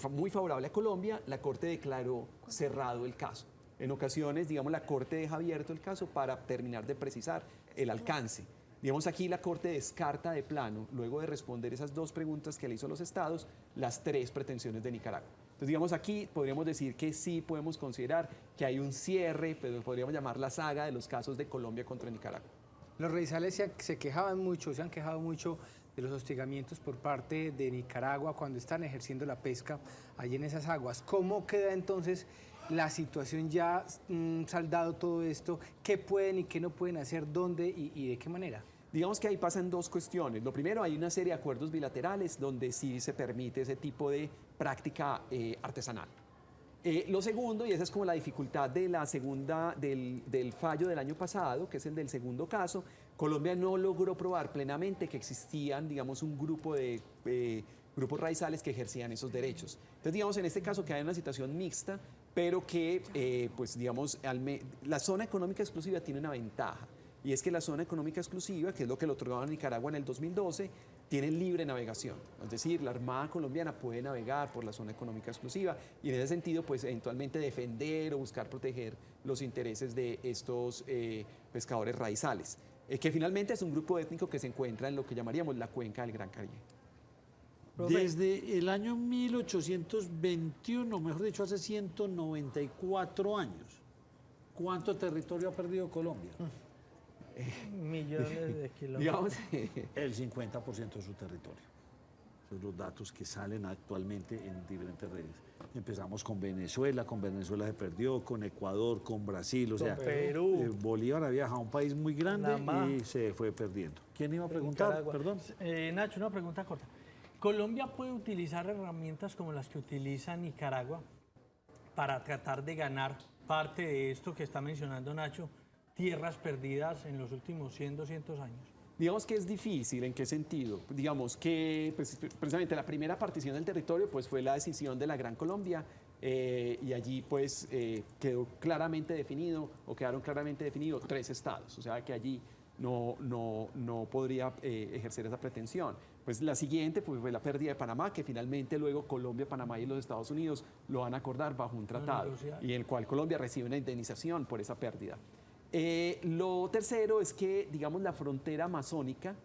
muy favorable a Colombia. La Corte declaró cerrado el caso. En ocasiones, digamos, la Corte deja abierto el caso para terminar de precisar el alcance. Digamos, aquí la Corte descarta de plano, luego de responder esas dos preguntas que le hizo a los estados, las tres pretensiones de Nicaragua. Entonces, digamos, aquí podríamos decir que sí podemos considerar que hay un cierre, pero podríamos llamar la saga de los casos de Colombia contra Nicaragua. Los raizales se quejaban mucho, se han quejado mucho de los hostigamientos por parte de Nicaragua cuando están ejerciendo la pesca allí en esas aguas. ¿Cómo queda entonces la situación ya saldado todo esto? ¿Qué pueden y qué no pueden hacer? ¿Dónde y de qué manera? Digamos que ahí pasan dos cuestiones. Lo primero, hay una serie de acuerdos bilaterales donde sí se permite ese tipo de práctica artesanal. Lo segundo, y esa es como la dificultad de la segunda, del fallo del año pasado, que es el del segundo caso, Colombia no logró probar plenamente que existían, digamos, un grupo de grupos raizales que ejercían esos derechos. Entonces, digamos, en este caso queda en una situación mixta, pero que, pues, digamos, la zona económica exclusiva tiene una ventaja, y es que la zona económica exclusiva, que es lo que le otorgaron a Nicaragua en el 2012, tiene libre navegación. Es decir, la Armada colombiana puede navegar por la zona económica exclusiva y en ese sentido, pues, eventualmente defender o buscar proteger los intereses de estos pescadores raizales, que finalmente es un grupo étnico que se encuentra en lo que llamaríamos la cuenca del Gran Caribe. Desde el año 1821, mejor dicho, hace 194 años, ¿cuánto territorio ha perdido Colombia? Millones de kilómetros. Digamos, el 50% de su territorio. Son los datos que salen actualmente en diferentes redes. Empezamos con Venezuela se perdió, con Ecuador, con Brasil, o sea, Perú. Bolívar había viajado a un país muy grande y se fue perdiendo. ¿Quién iba a preguntar? Nicaragua. Perdón. Nacho, una pregunta corta. ¿Colombia puede utilizar herramientas como las que utiliza Nicaragua para tratar de ganar parte de esto que está mencionando Nacho, tierras perdidas en los últimos 100, 200 años? Digamos que es difícil. ¿En qué sentido? Digamos que, pues, precisamente la primera partición del territorio, pues, fue la decisión de la Gran Colombia, y allí, pues, quedó claramente definido, o quedaron claramente definidos 3 estados, o sea que allí no podría ejercer esa pretensión. Pues la siguiente, pues, fue la pérdida de Panamá, que finalmente luego Colombia, Panamá y los Estados Unidos lo van a acordar bajo un tratado, y en el cual Colombia recibe una indemnización por esa pérdida. Lo tercero es que, digamos, la frontera amazónica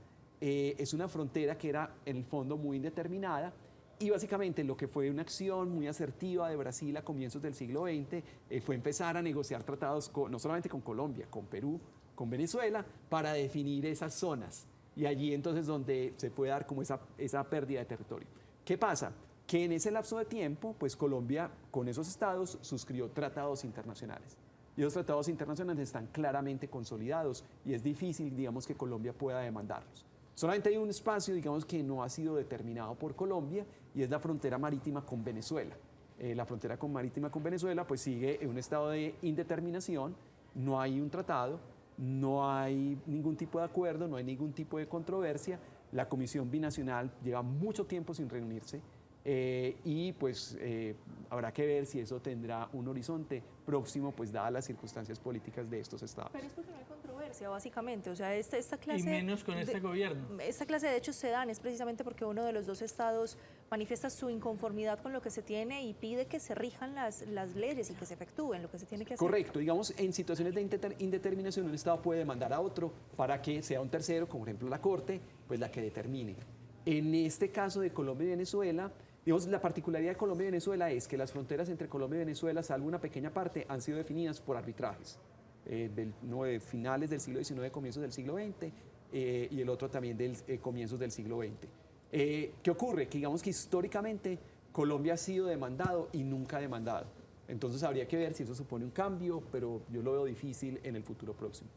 es una frontera que era, en el fondo, muy indeterminada, y básicamente lo que fue una acción muy asertiva de Brasil a comienzos del siglo XX fue empezar a negociar tratados no solamente con Colombia, con Perú, con Venezuela, para definir esas zonas, y allí entonces donde se puede dar como esa pérdida de territorio. ¿Qué pasa? Que en ese lapso de tiempo, pues Colombia con esos estados suscribió tratados internacionales. Y los tratados internacionales están claramente consolidados y es difícil, digamos, que Colombia pueda demandarlos. Solamente hay un espacio, digamos, que no ha sido determinado por Colombia y es la frontera marítima con Venezuela. La frontera marítima con Venezuela, pues, sigue en un estado de indeterminación, no hay un tratado, no hay ningún tipo de acuerdo, no hay ningún tipo de controversia. La Comisión Binacional lleva mucho tiempo sin reunirse. Y pues habrá que ver si eso tendrá un horizonte próximo, pues dadas las circunstancias políticas de estos estados. Pero es porque no hay controversia, básicamente. O sea, esta clase... Y menos con este gobierno. Esta clase de hechos se dan es precisamente porque uno de los dos estados manifiesta su inconformidad con lo que se tiene y pide que se rijan las leyes y que se efectúen lo que se tiene que hacer. Correcto. Digamos, en situaciones de indeterminación, un estado puede demandar a otro para que sea un tercero, como por ejemplo la Corte, pues la que determine. En este caso de Colombia y Venezuela, Digamos, la particularidad de Colombia y Venezuela es que las fronteras entre Colombia y Venezuela, salvo una pequeña parte, han sido definidas por arbitrajes. De finales del siglo XIX, comienzos del siglo XX, y el otro también de comienzos del siglo XX. ¿Qué ocurre? Que digamos que históricamente Colombia ha sido demandado y nunca demandado. Entonces habría que ver si eso supone un cambio, pero yo lo veo difícil en el futuro próximo.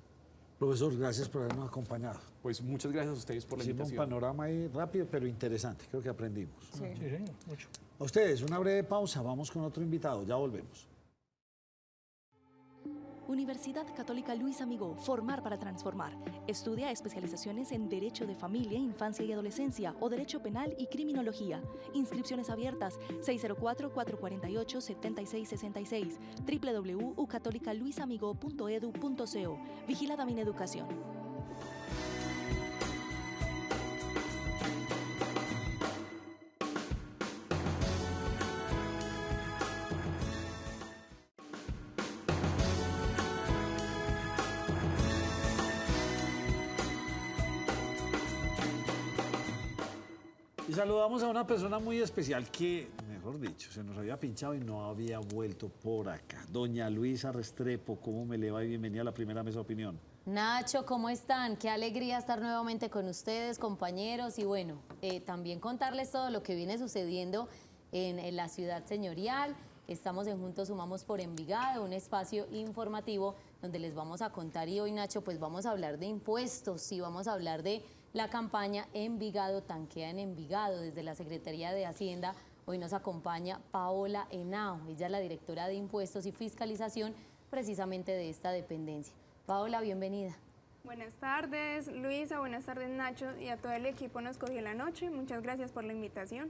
Profesor, gracias por habernos acompañado. Pues muchas gracias a ustedes por la Hicimos invitación. un panorama ahí rápido, pero interesante. Creo que aprendimos. Sí, señor, mucho. A ustedes, una breve pausa. Vamos con otro invitado. Ya volvemos. Universidad Católica Luis Amigó, formar para transformar. Estudia especializaciones en Derecho de Familia, Infancia y Adolescencia o Derecho Penal y Criminología. Inscripciones abiertas 604-448-7666, www.ucatolicaluisamigó.edu.co. Vigilada Mineducación. Y saludamos a una persona muy especial que, mejor dicho, se nos había pinchado y no había vuelto por acá. Doña Luisa Restrepo, ¿cómo me le va? Y bienvenida a la primera mesa de opinión. Nacho, ¿cómo están? Qué alegría estar nuevamente con ustedes, compañeros. Y bueno, también contarles todo lo que viene sucediendo en la ciudad señorial. Estamos en Juntos Sumamos por Envigado, un espacio informativo donde les vamos a contar. Y hoy, Nacho, pues vamos a hablar de impuestos y vamos a hablar de la campaña Envigado Tanquea en Envigado. Desde la Secretaría de Hacienda hoy nos acompaña Paola Henao. Ella es la directora de Impuestos y Fiscalización precisamente de esta dependencia. Paola, bienvenida. Buenas tardes, Luisa, buenas tardes, Nacho, y a todo el equipo Nos Cogió la Noche. Muchas gracias por la invitación.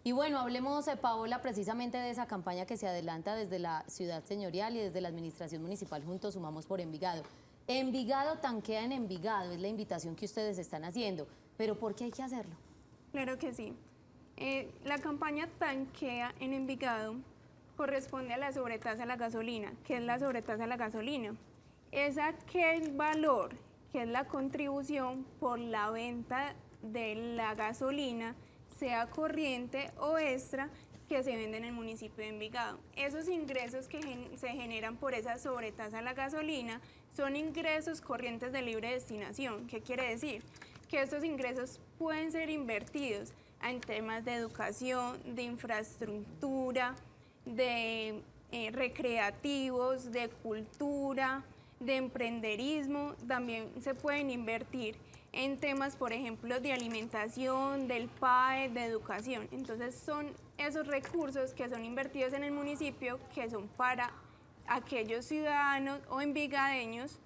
Y bueno, hablemos, Paola, precisamente de esa campaña que se adelanta desde la ciudad señorial y desde la Administración Municipal Juntos Sumamos por Envigado. Envigado Tanquea en Envigado es la invitación que ustedes están haciendo, pero ¿por qué hay que hacerlo? Claro que sí. La campaña Tanquea en Envigado corresponde a la sobretasa a la gasolina. ¿Qué es la sobretasa a la gasolina? Es aquel valor que es la contribución por la venta de la gasolina, sea corriente o extra, que se vende en el municipio de Envigado. Esos ingresos que se generan por esa sobretasa a la gasolina son ingresos corrientes de libre destinación. ¿Qué quiere decir? Que estos ingresos pueden ser invertidos en temas de educación, de infraestructura, de recreativos, de cultura, de emprenderismo. También se pueden invertir en temas, por ejemplo, de alimentación, del PAE, de educación. Entonces son esos recursos que son invertidos en el municipio que son para aquellos ciudadanos o envigadeños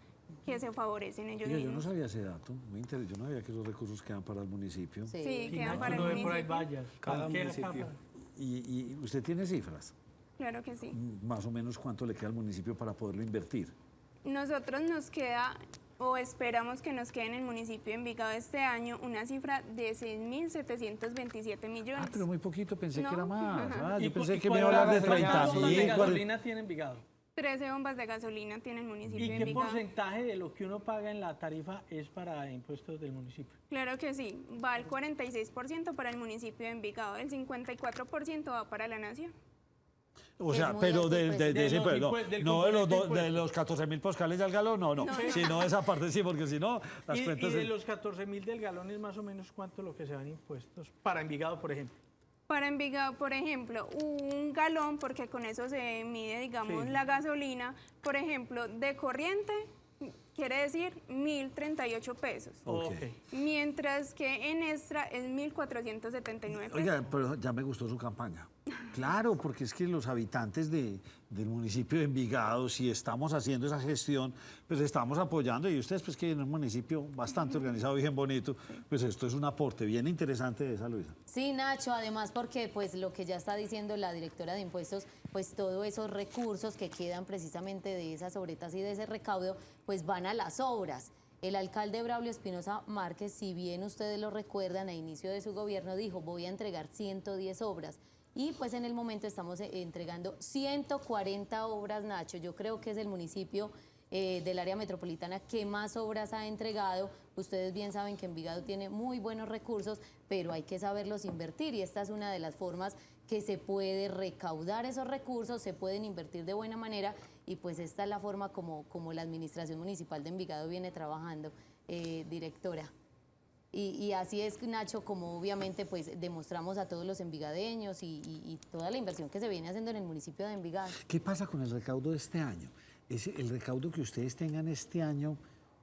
que se favorecen ellos Oye, yo mismos. no sabía ese dato, muy interesante. Yo no sabía que esos recursos quedan para el municipio. Sí, quedan para el Por ahí municipio. vallas, Cada cualquier municipio. capa. ¿Y usted tiene cifras? Claro que sí. Más o menos cuánto le queda al municipio para poderlo invertir. Nosotros nos queda, o esperamos que nos quede en el municipio de Envigado este año, una cifra de 6.727 millones. Ah, pero muy poquito, pensé No. que era más. Ah, ¿Y yo pensé y que me iba a cuál hablar de era la 30 bomba de mil. gasolina tiene Envigado? 13 bombas de gasolina tiene el municipio ¿Y de qué Envigado. porcentaje de lo que uno paga en la tarifa es para impuestos del municipio? Claro que sí, va el 46% para el municipio de Envigado, el 54% va para la nación. O sea, muy pero alto, de, pues. de De ese, los pero impue- del no de los, componente de los 14.000 poscales al galón, no, no. No. Sino esa parte sí, porque si no, las Y cuentas... de los 14.000 del galón es más o menos cuánto lo que se dan impuestos para Envigado, por ejemplo. Para Envigado, por ejemplo, un galón, porque con eso se mide, digamos, Sí. la gasolina, por ejemplo, de corriente, quiere decir 1.038 pesos. Ok. Mientras que en extra es 1.479 pesos. Oiga, pero ya me gustó su campaña. Claro, porque es que los habitantes del municipio de Envigado, si estamos haciendo esa gestión, pues estamos apoyando. Y ustedes, pues que en un municipio bastante organizado y bien bonito, pues esto es un aporte bien interesante de esa, Luisa. Sí, Nacho, además porque pues lo que ya está diciendo la directora de impuestos, pues todos esos recursos que quedan precisamente de esas sobretas y de ese recaudo, pues van a las obras. El alcalde Braulio Espinosa Márquez, si bien ustedes lo recuerdan, a inicio de su gobierno dijo, voy a entregar 110 obras. Y pues en el momento estamos entregando 140 obras, Nacho. Yo creo que es el municipio del área metropolitana que más obras ha entregado, Ustedes bien saben que Envigado tiene muy buenos recursos, pero hay que saberlos invertir y esta es una de las formas que se puede recaudar esos recursos, se pueden invertir de buena manera y pues esta es la forma como la Administración Municipal de Envigado viene trabajando, directora. Y así es, Nacho, como obviamente pues demostramos a todos los envigadeños y toda la inversión que se viene haciendo en el municipio de Envigado. ¿Qué pasa con el recaudo de este año? ¿El recaudo que ustedes tengan este año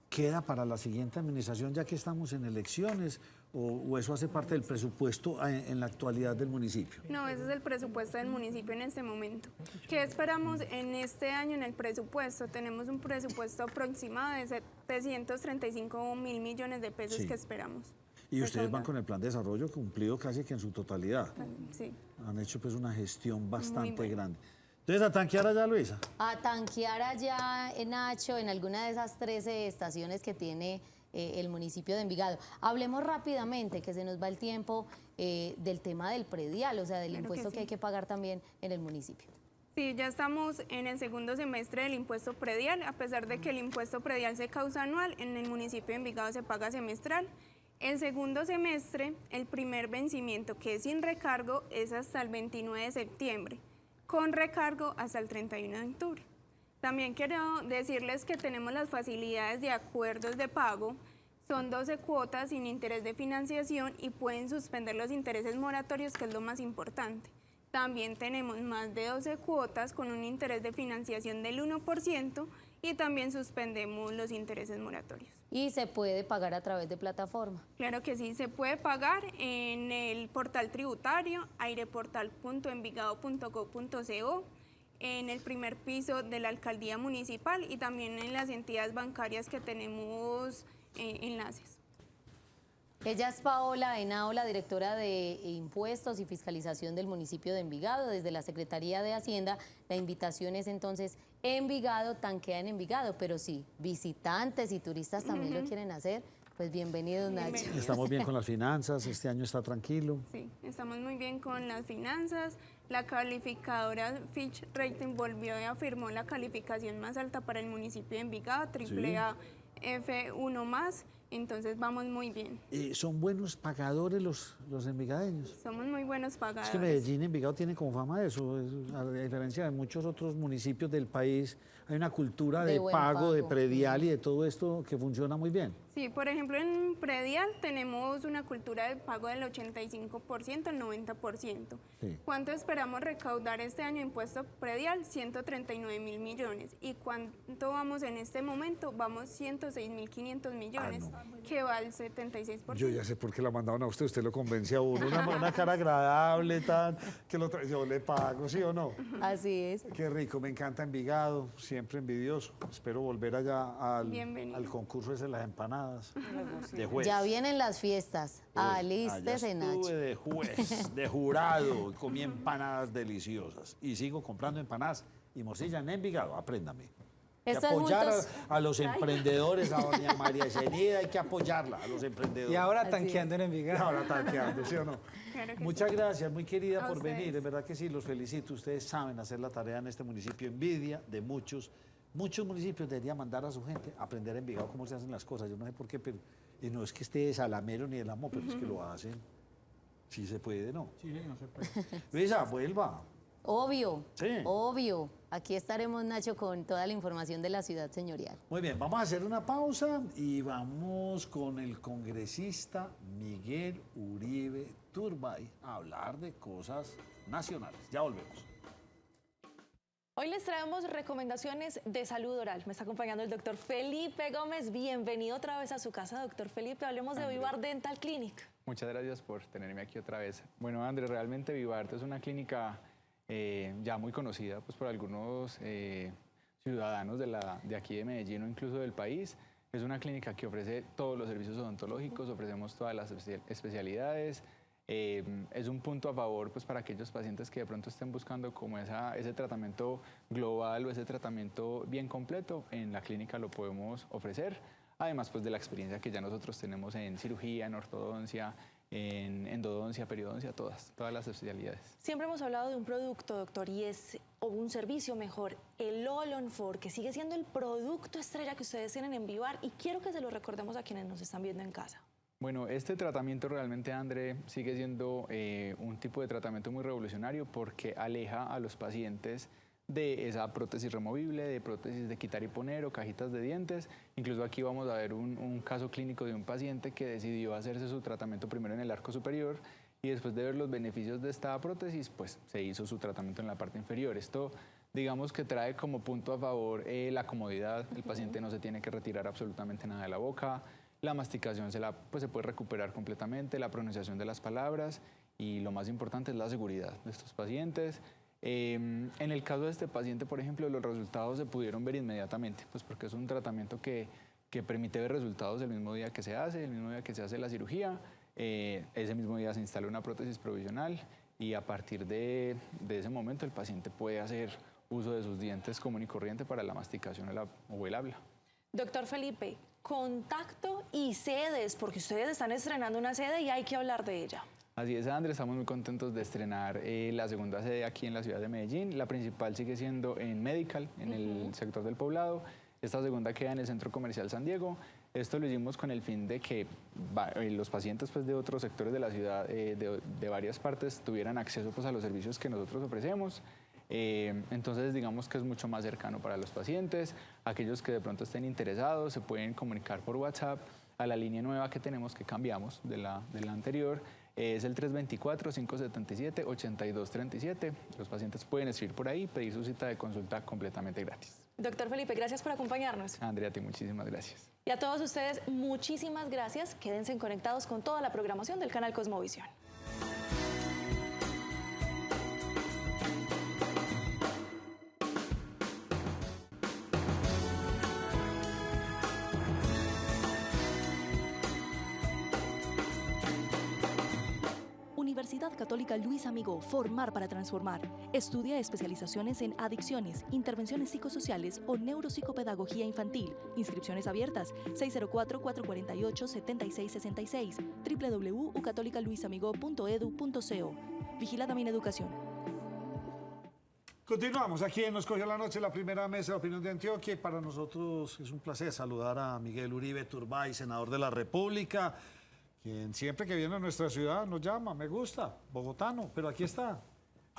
queda para la siguiente administración ya que estamos en elecciones o eso hace parte del presupuesto en la actualidad del municipio? No, ese es el presupuesto del municipio en este momento. ¿Qué esperamos en este año en el presupuesto? Tenemos un presupuesto aproximado de 735 mil millones de pesos Sí. que esperamos. Y ustedes van con el plan de desarrollo cumplido casi que en su totalidad. Sí. Han hecho pues una gestión bastante buena. grande. Entonces, ¿a tanquear allá, Luisa? A tanquear allá, Nacho, en alguna de esas 13 estaciones que tiene el municipio de Envigado. Hablemos rápidamente, que se nos va el tiempo, del tema del predial, o sea, del Claro que impuesto sí. que hay que pagar también en el municipio. Sí, ya estamos en el segundo semestre del impuesto predial, a pesar de que el impuesto predial se causa anual, en el municipio de Envigado se paga semestral. El segundo semestre, el primer vencimiento, que es sin recargo, es hasta el 29 de septiembre, con recargo hasta el 31 de octubre. También quiero decirles que tenemos las facilidades de acuerdos de pago, son 12 cuotas sin interés de financiación y pueden suspender los intereses moratorios, que es lo más importante. También tenemos más de 12 cuotas con un interés de financiación del 1% y también suspendemos los intereses moratorios. Y se puede pagar a través de plataforma. Claro que sí, se puede pagar en el portal tributario, aireportal.envigado.gov.co, en el primer piso de la alcaldía municipal y también en las entidades bancarias que tenemos enlaces. Ella es Paola Henao, la directora de Impuestos y Fiscalización del municipio de Envigado. Desde la Secretaría de Hacienda, la invitación es entonces Envigado, tanquea en Envigado, pero sí, visitantes y turistas también lo quieren hacer, pues bienvenidos, Nacho. Estamos bien con las finanzas, este año está tranquilo. Sí, estamos muy bien con las finanzas. La calificadora Fitch Rating volvió y afirmó la calificación más alta para el municipio de Envigado, AAA F1+, entonces vamos muy bien. ¿Son buenos pagadores los envigadeños? Somos muy buenos Es pagadores. que Medellín, Envigado tiene como fama de eso, a diferencia de muchos otros municipios del país, hay una cultura de buen pago, de pago. predial y de todo esto que funciona muy bien. Sí, por ejemplo, en predial tenemos una cultura de pago del 85%, el 90%. Sí. ¿Cuánto esperamos recaudar este año en impuesto predial? 139 mil millones. ¿Y cuánto vamos en este momento? Vamos 106.500 millones, que va al 76%. Yo ya sé por qué la mandaron a usted lo convence a uno, una cara agradable, tan, que yo le pago, ¿sí o no? Así es. Qué rico, me encanta Envigado, siempre envidioso. Espero volver allá Bienvenido. al concurso ese de las empanadas de juez. Ya vienen las fiestas, alístese, Allá Nacho. estuve de juez, de jurado, comí empanadas deliciosas y sigo comprando empanadas y morcilla en Envigado, apréndame. Hay que Estos apoyar juntos- a los emprendedores, a doña María Ecenida, hay que apoyarla, a los emprendedores. Y ahora Así tanqueando en Y Envigado. ahora tanqueando, ¿sí o no? Claro que Muchas gracias, muy querida A por ustedes. venir, de verdad que sí, los felicito. Ustedes saben hacer la tarea en este municipio, envidia de muchos. Muchos municipios deberían mandar a su gente a aprender a Envigado cómo se hacen las cosas. Yo no sé por qué, pero y no es que esté de salamero ni de lamo, pero es que lo hacen. Sí se puede, ¿no? Sí, no se puede. Luisa, vuelva. Obvio, Sí. obvio. Aquí estaremos, Nacho, con toda la información de la ciudad señorial. Muy bien, vamos a hacer una pausa y vamos con el congresista Miguel Uribe Turbay a hablar de cosas nacionales. Ya volvemos. Hoy les traemos recomendaciones de salud oral. Me está acompañando el doctor Felipe Gómez. Bienvenido otra vez a su casa, doctor Felipe. Hablemos de Vivart Dental Clinic. Muchas gracias por tenerme aquí otra vez. Bueno, Andrés, realmente Vivart es una clínica ya muy conocida pues, por algunos ciudadanos de aquí de Medellín o incluso del país. Es una clínica que ofrece todos los servicios odontológicos, ofrecemos todas las especialidades. Es un punto a favor pues, para aquellos pacientes que de pronto estén buscando como ese tratamiento global o ese tratamiento bien completo. En la clínica lo podemos ofrecer. Además pues, de la experiencia que ya nosotros tenemos en cirugía, en ortodoncia, en endodoncia, periodoncia, todas las especialidades. Siempre hemos hablado de un producto, doctor, o un servicio mejor, el All on 4, que sigue siendo el producto estrella que ustedes tienen en Vivar, y quiero que se lo recordemos a quienes nos están viendo en casa. Bueno, este tratamiento realmente, André, sigue siendo un tipo de tratamiento muy revolucionario porque aleja a los pacientes de esa prótesis removible, de prótesis de quitar y poner o cajitas de dientes. Incluso aquí vamos a ver un caso clínico de un paciente que decidió hacerse su tratamiento primero en el arco superior y después de ver los beneficios de esta prótesis, pues se hizo su tratamiento en la parte inferior. Esto, digamos que trae como punto a favor la comodidad. El paciente no se tiene que retirar absolutamente nada de la boca. La masticación se puede recuperar completamente, la pronunciación de las palabras y lo más importante es la seguridad de estos pacientes. En el caso de este paciente, por ejemplo, los resultados se pudieron ver inmediatamente, pues porque es un tratamiento que permite ver resultados el mismo día que se hace, el mismo día que se hace la cirugía. Ese mismo día se instala una prótesis provisional y a partir de ese momento el paciente puede hacer uso de sus dientes común y corriente para la masticación o el habla. Doctor Felipe, contacto y sedes, porque ustedes están estrenando una sede y hay que hablar de ella. Así es, Andrés, estamos muy contentos de estrenar la segunda sede aquí en la ciudad de Medellín. La principal sigue siendo en Medical, en el sector del Poblado. Esta segunda queda en el Centro Comercial San Diego. Esto lo hicimos con el fin de que los pacientes de otros sectores de la ciudad, de varias partes, tuvieran acceso a los servicios que nosotros ofrecemos. Entonces, digamos que es mucho más cercano para los pacientes. Aquellos que de pronto estén interesados se pueden comunicar por WhatsApp a la línea nueva que tenemos, que cambiamos de la anterior. Es el 324-577-8237. Los pacientes pueden escribir por ahí y pedir su cita de consulta completamente gratis. Doctor Felipe, gracias por acompañarnos. Andrea, a ti muchísimas gracias. Y a todos ustedes, muchísimas gracias. Quédense conectados con toda la programación del canal Cosmovisión. Universidad Católica Luis Amigó, formar para transformar. Estudia especializaciones en adicciones, intervenciones psicosociales o neuropsicopedagogía infantil. Inscripciones abiertas 604-448-7666, www.ucatolicaluisamigó.edu.co. Vigilada Mineducación. Continuamos aquí en Nos Cogió la Noche, la primera mesa de opinión de Antioquia, y para nosotros es un placer saludar a Miguel Uribe Turbay, senador de la República, quien siempre que viene a nuestra ciudad nos llama, me gusta, bogotano, pero aquí está.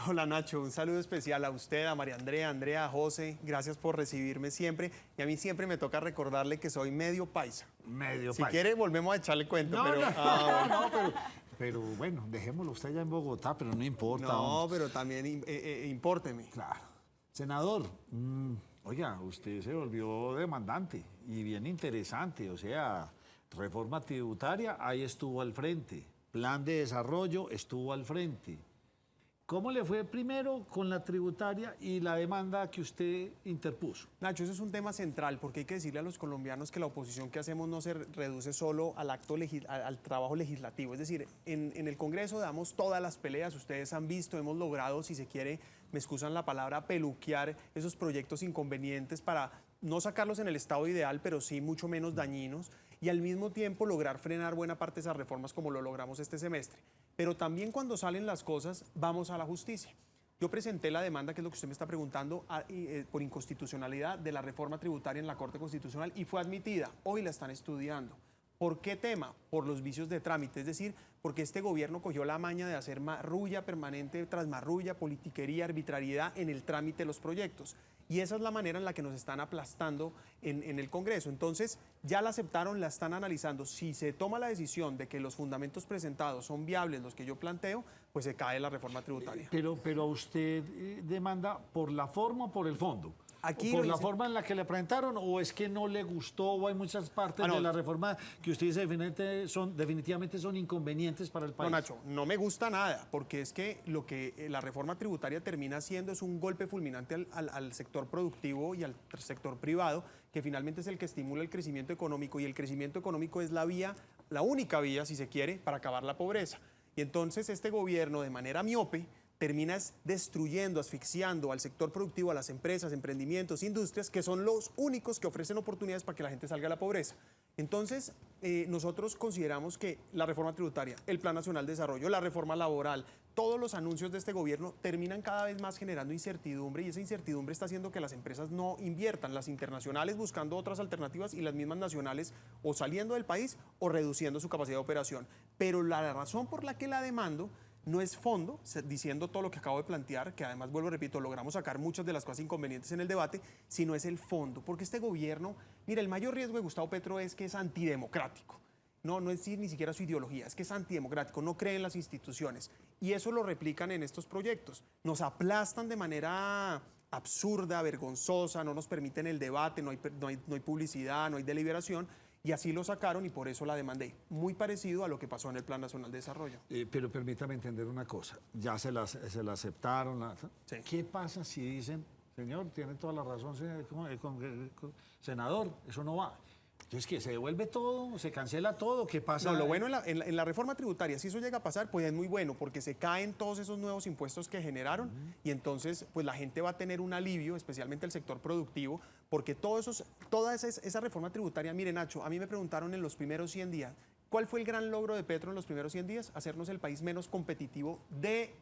Hola Nacho, un saludo especial a usted, a María Andrea, a José, gracias por recibirme siempre, y a mí siempre me toca recordarle que soy medio paisa. Medio paisa. Si quiere volvemos a echarle cuento, pero bueno, dejémoslo usted ya en Bogotá, pero no importa. No, pero también impórteme. Claro. Senador, oiga, usted se volvió demandante y bien interesante, o sea, reforma tributaria, ahí estuvo al frente. Plan de desarrollo, estuvo al frente. ¿Cómo le fue primero con la tributaria y la demanda que usted interpuso? Nacho, eso es un tema central porque hay que decirle a los colombianos que la oposición que hacemos no se reduce solo al trabajo legislativo. Es decir, en el Congreso damos todas las peleas, ustedes han visto, hemos logrado, si se quiere, me excusan la palabra, peluquear esos proyectos inconvenientes para no sacarlos en el estado ideal, pero sí mucho menos dañinos, y al mismo tiempo lograr frenar buena parte de esas reformas como lo logramos este semestre. Pero también cuando salen las cosas, vamos a la justicia. Yo presenté la demanda, que es lo que usted me está preguntando, por inconstitucionalidad de la reforma tributaria en la Corte Constitucional y fue admitida. Hoy la están estudiando. ¿Por qué tema? Por los vicios de trámite, es decir, porque este gobierno cogió la maña de hacer marrulla permanente tras marrulla, politiquería, arbitrariedad en el trámite de los proyectos. Y esa es la manera en la que nos están aplastando en el Congreso. Entonces, ya la aceptaron, la están analizando. Si se toma la decisión de que los fundamentos presentados son viables, los que yo planteo, pues se cae la reforma tributaria. Pero usted demanda por la forma o por el fondo. Aquí ¿Por la forma en la que le presentaron o es que no le gustó o hay muchas partes de la reforma que usted dice definitivamente son inconvenientes para el país? No, Nacho, no me gusta nada, porque es que lo que la reforma tributaria termina haciendo es un golpe fulminante al sector productivo y al sector privado, que finalmente es el que estimula el crecimiento económico, y el crecimiento económico es la única vía, si se quiere, para acabar la pobreza. Y entonces este gobierno, de manera miope, terminas destruyendo, asfixiando al sector productivo, a las empresas, emprendimientos, industrias, que son los únicos que ofrecen oportunidades para que la gente salga de la pobreza. Entonces, nosotros consideramos que la reforma tributaria, el Plan Nacional de Desarrollo, la reforma laboral, todos los anuncios de este gobierno terminan cada vez más generando incertidumbre y esa incertidumbre está haciendo que las empresas no inviertan, las internacionales buscando otras alternativas y las mismas nacionales o saliendo del país o reduciendo su capacidad de operación. Pero la razón por la que la demando no es fondo, diciendo todo lo que acabo de plantear, que además, vuelvo y repito, logramos sacar muchas de las cosas inconvenientes en el debate, sino es el fondo, porque este gobierno, mira, el mayor riesgo de Gustavo Petro es que es antidemocrático. No es ni siquiera su ideología, es que es antidemocrático, no cree en las instituciones. Y eso lo replican en estos proyectos. Nos aplastan de manera absurda, vergonzosa, no nos permiten el debate, no hay publicidad, no hay deliberación. Y así lo sacaron y por eso la demandé. Muy parecido a lo que pasó en el Plan Nacional de Desarrollo. Pero permítame entender una cosa. Ya se la aceptaron. Sí. ¿Qué pasa si dicen, señor, tiene toda la razón, senador, eso no va? Entonces, ¿qué? ¿Se devuelve todo? ¿Se cancela todo? ¿Qué pasa? No, lo bueno en la reforma tributaria, si eso llega a pasar, pues es muy bueno, porque se caen todos esos nuevos impuestos que generaron y entonces pues la gente va a tener un alivio, especialmente el sector productivo, porque toda esa reforma tributaria, mire Nacho, a mí me preguntaron en los primeros 100 días, ¿cuál fue el gran logro de Petro en los primeros 100 días? Hacernos el país menos competitivo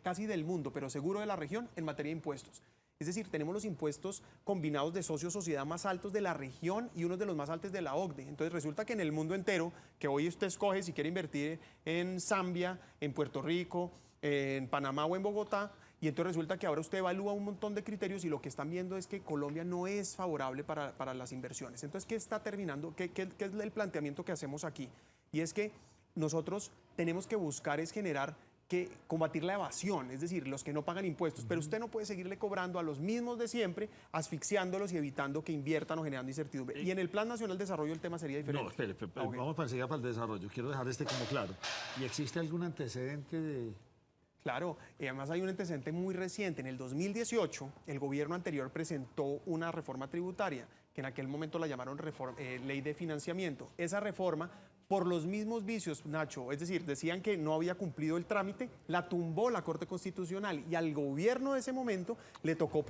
casi del mundo, pero seguro de la región en materia de impuestos. Es decir, tenemos los impuestos combinados de socio-sociedad más altos de la región y unos de los más altos de la OCDE. Entonces resulta que en el mundo entero, que hoy usted escoge si quiere invertir en Zambia, en Puerto Rico, en Panamá o en Bogotá, y entonces resulta que ahora usted evalúa un montón de criterios y lo que están viendo es que Colombia no es favorable para las inversiones. Entonces, ¿qué está terminando? ¿Qué es el planteamiento que hacemos aquí? Y es que nosotros tenemos que buscar es generar combatir la evasión, es decir, los que no pagan impuestos, pero usted no puede seguirle cobrando a los mismos de siempre, asfixiándolos y evitando que inviertan o generando incertidumbre. Y en el Plan Nacional de Desarrollo el tema sería diferente. No, espere, vamos para enseguida para el desarrollo. Quiero dejar como claro. ¿Y existe algún antecedente de...? Claro, además hay un antecedente muy reciente. En el 2018, el gobierno anterior presentó una reforma tributaria, que en aquel momento la llamaron Ley de Financiamiento. Esa reforma, por los mismos vicios, Nacho, es decir, decían que no había cumplido el trámite, la tumbó la Corte Constitucional y al gobierno de ese momento le tocó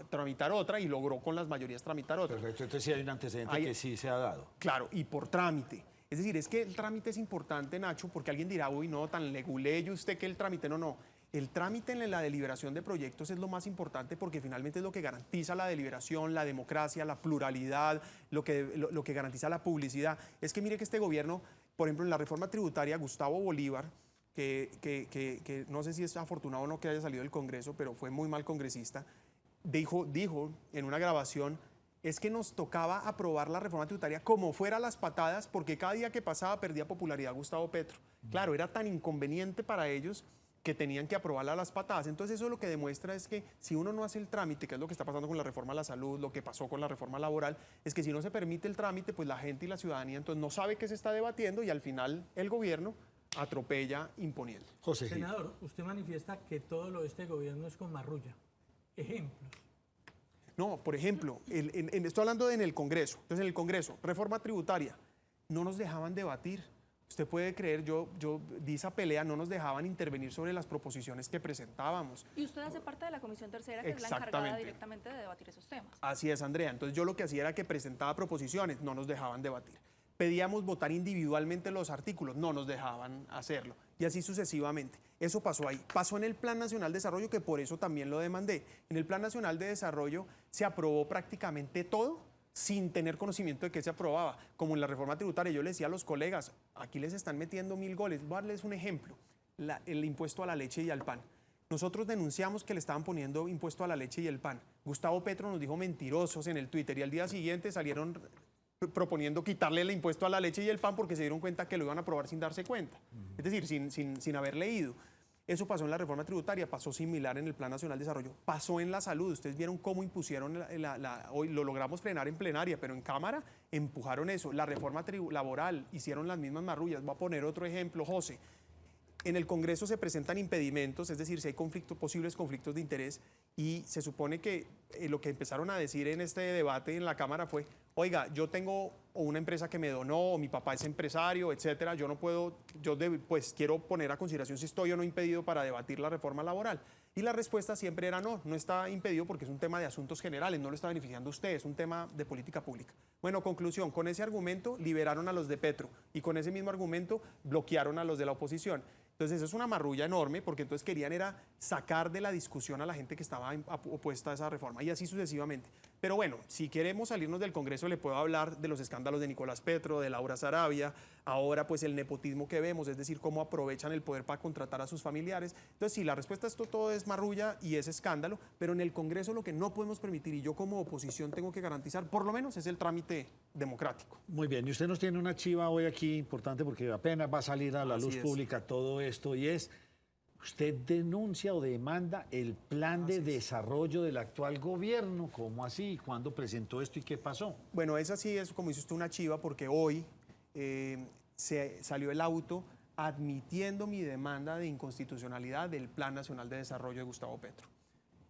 tramitar otra y logró con las mayorías tramitar otra. Perfecto, entonces sí hay un antecedente que sí se ha dado. Claro, y por trámite. Es decir, es que el trámite es importante, Nacho, porque alguien dirá, uy, no, tan leguleyo usted que el trámite, no. El trámite en la deliberación de proyectos es lo más importante porque finalmente es lo que garantiza la deliberación, la democracia, la pluralidad, lo que garantiza la publicidad. Es que mire que este gobierno, por ejemplo, en la reforma tributaria, Gustavo Bolívar, que no sé si es afortunado o no que haya salido del Congreso, pero fue muy mal congresista, dijo en una grabación, es que nos tocaba aprobar la reforma tributaria como fuera las patadas porque cada día que pasaba perdía popularidad Gustavo Petro. Claro, era tan inconveniente para ellos que tenían que aprobarla a las patadas. Entonces eso lo que demuestra es que si uno no hace el trámite, que es lo que está pasando con la reforma a la salud, lo que pasó con la reforma laboral, es que si no se permite el trámite, pues la gente y la ciudadanía entonces no sabe qué se está debatiendo y al final el gobierno atropella imponiendo. José Gil. Senador, usted manifiesta que todo lo de este gobierno es con marrulla. Ejemplos. No, por ejemplo, estoy hablando en el Congreso. Entonces, en el Congreso, reforma tributaria, no nos dejaban debatir. Usted puede creer, yo di esa pelea, no nos dejaban intervenir sobre las proposiciones que presentábamos. Y usted hace parte de la Comisión Tercera, que es la encargada directamente de debatir esos temas. Así es, Andrea. Entonces, yo lo que hacía era que presentaba proposiciones, no nos dejaban debatir. Pedíamos votar individualmente los artículos, no nos dejaban hacerlo. Y así sucesivamente. Eso pasó ahí. Pasó en el Plan Nacional de Desarrollo, que por eso también lo demandé. En el Plan Nacional de Desarrollo se aprobó prácticamente todo sin tener conocimiento de qué se aprobaba. Como en la reforma tributaria, yo le decía a los colegas, aquí les están metiendo 1000 goles. Voy a darles un ejemplo, el impuesto a la leche y al pan. Nosotros denunciamos que le estaban poniendo impuesto a la leche y el pan. Gustavo Petro nos dijo mentirosos en el Twitter y al día siguiente salieron proponiendo quitarle el impuesto a la leche y el pan porque se dieron cuenta que lo iban a aprobar sin darse cuenta. Es decir, sin haber leído. Eso pasó en la reforma tributaria, pasó similar en el Plan Nacional de Desarrollo, pasó en la salud. Ustedes vieron cómo impusieron, hoy lo logramos frenar en plenaria, pero en Cámara empujaron eso. La reforma laboral, hicieron las mismas marrullas. Voy a poner otro ejemplo, José. En el Congreso se presentan impedimentos, es decir, si hay posibles conflictos de interés, y se supone que lo que empezaron a decir en este debate en la Cámara fue, oiga, yo tengo una empresa que me donó, o mi papá es empresario, etcétera, yo no puedo, pues quiero poner a consideración si estoy o no impedido para debatir la reforma laboral. Y la respuesta siempre era no, no está impedido porque es un tema de asuntos generales, no lo está beneficiando usted, es un tema de política pública. Bueno, conclusión, con ese argumento liberaron a los de Petro y con ese mismo argumento bloquearon a los de la oposición. Entonces eso es una marrulla enorme porque entonces querían era sacar de la discusión a la gente que estaba opuesta a esa reforma y así sucesivamente. Pero bueno, si queremos salirnos del Congreso le puedo hablar de los escándalos de Nicolás Petro, de Laura Sarabia, ahora pues el nepotismo que vemos, es decir, cómo aprovechan el poder para contratar a sus familiares. Entonces sí, la respuesta a esto todo es marrulla y es escándalo, pero en el Congreso lo que no podemos permitir y yo como oposición tengo que garantizar por lo menos es el trámite democrático. Muy bien, y usted nos tiene una chiva hoy aquí importante porque apenas va a salir a la luz pública todo esto y es, usted denuncia o demanda el plan de desarrollo del actual gobierno. ¿Cómo así? ¿Cuándo presentó esto y qué pasó? Bueno, es así, es como dice usted una chiva porque hoy se salió el auto admitiendo mi demanda de inconstitucionalidad del Plan Nacional de Desarrollo de Gustavo Petro.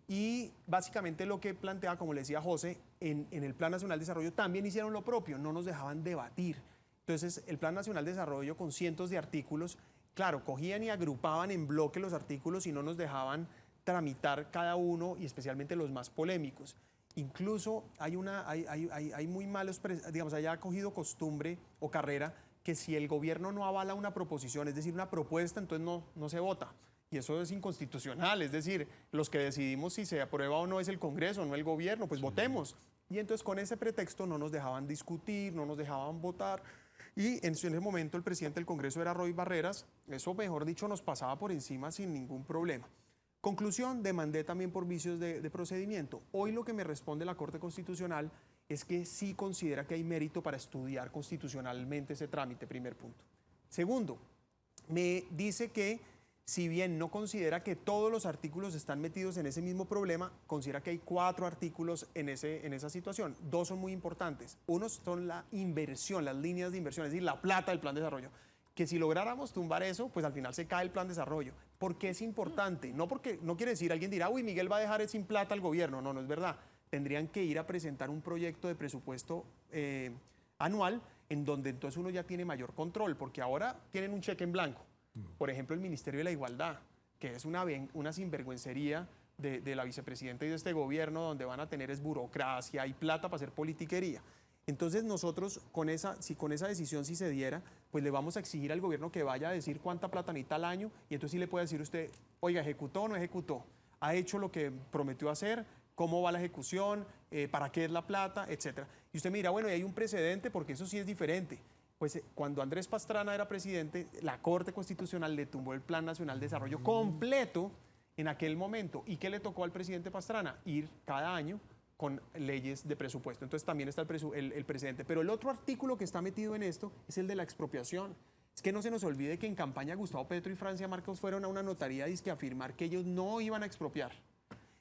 Y básicamente lo que plantea, como le decía José, en el Plan Nacional de Desarrollo también hicieron lo propio, no nos dejaban debatir. Entonces, el Plan Nacional de Desarrollo con cientos de artículos, claro, cogían y agrupaban en bloque los artículos y no nos dejaban tramitar cada uno y especialmente los más polémicos. Incluso hay muy malos, digamos, haya cogido costumbre o carrera que si el gobierno no avala una proposición, es decir, una propuesta, entonces no se vota. Y eso es inconstitucional, es decir, los que decidimos si se aprueba o no es el Congreso, no el gobierno, pues votemos. Y entonces con ese pretexto no nos dejaban discutir, no nos dejaban votar. Y en ese momento el presidente del Congreso era Roy Barreras, eso mejor dicho nos pasaba por encima sin ningún problema. Conclusión, demandé también por vicios de procedimiento. Hoy lo que me responde la Corte Constitucional es que sí considera que hay mérito para estudiar constitucionalmente ese trámite, primer punto. Segundo, me dice que si bien no considera que todos los artículos están metidos en ese mismo problema, considera que hay 4 artículos en esa situación. 2 son muy importantes. Uno son la inversión, las líneas de inversión, es decir, la plata del plan de desarrollo. Que si lográramos tumbar eso, pues al final se cae el plan de desarrollo. ¿Por qué es importante? No porque, no quiere decir, alguien dirá, uy, Miguel va a dejar sin plata al gobierno. No, no es verdad. Tendrían que ir a presentar un proyecto de presupuesto anual en donde entonces uno ya tiene mayor control, porque ahora tienen un cheque en blanco. Por ejemplo, el Ministerio de la Igualdad, que es una sinvergüencería de la vicepresidenta y de este gobierno, donde van a tener es burocracia y plata para hacer politiquería. Entonces nosotros, si con esa decisión si se diera, pues le vamos a exigir al gobierno que vaya a decir cuánta plata necesita al año y entonces sí le puede decir usted, oiga, ¿ejecutó o no ejecutó? ¿Ha hecho lo que prometió hacer? ¿Cómo va la ejecución? ¿Para qué es la plata? Etcétera. Y usted me dirá, bueno, y hay un precedente porque eso sí es diferente. Pues cuando Andrés Pastrana era presidente, la Corte Constitucional le tumbó el Plan Nacional de Desarrollo completo en aquel momento. ¿Y qué le tocó al presidente Pastrana? Ir cada año con leyes de presupuesto. Entonces también está el presidente. Pero el otro artículo que está metido en esto es el de la expropiación. Es que no se nos olvide que en campaña Gustavo Petro y Francia Márquez fueron a una notaría a afirmar que ellos no iban a expropiar.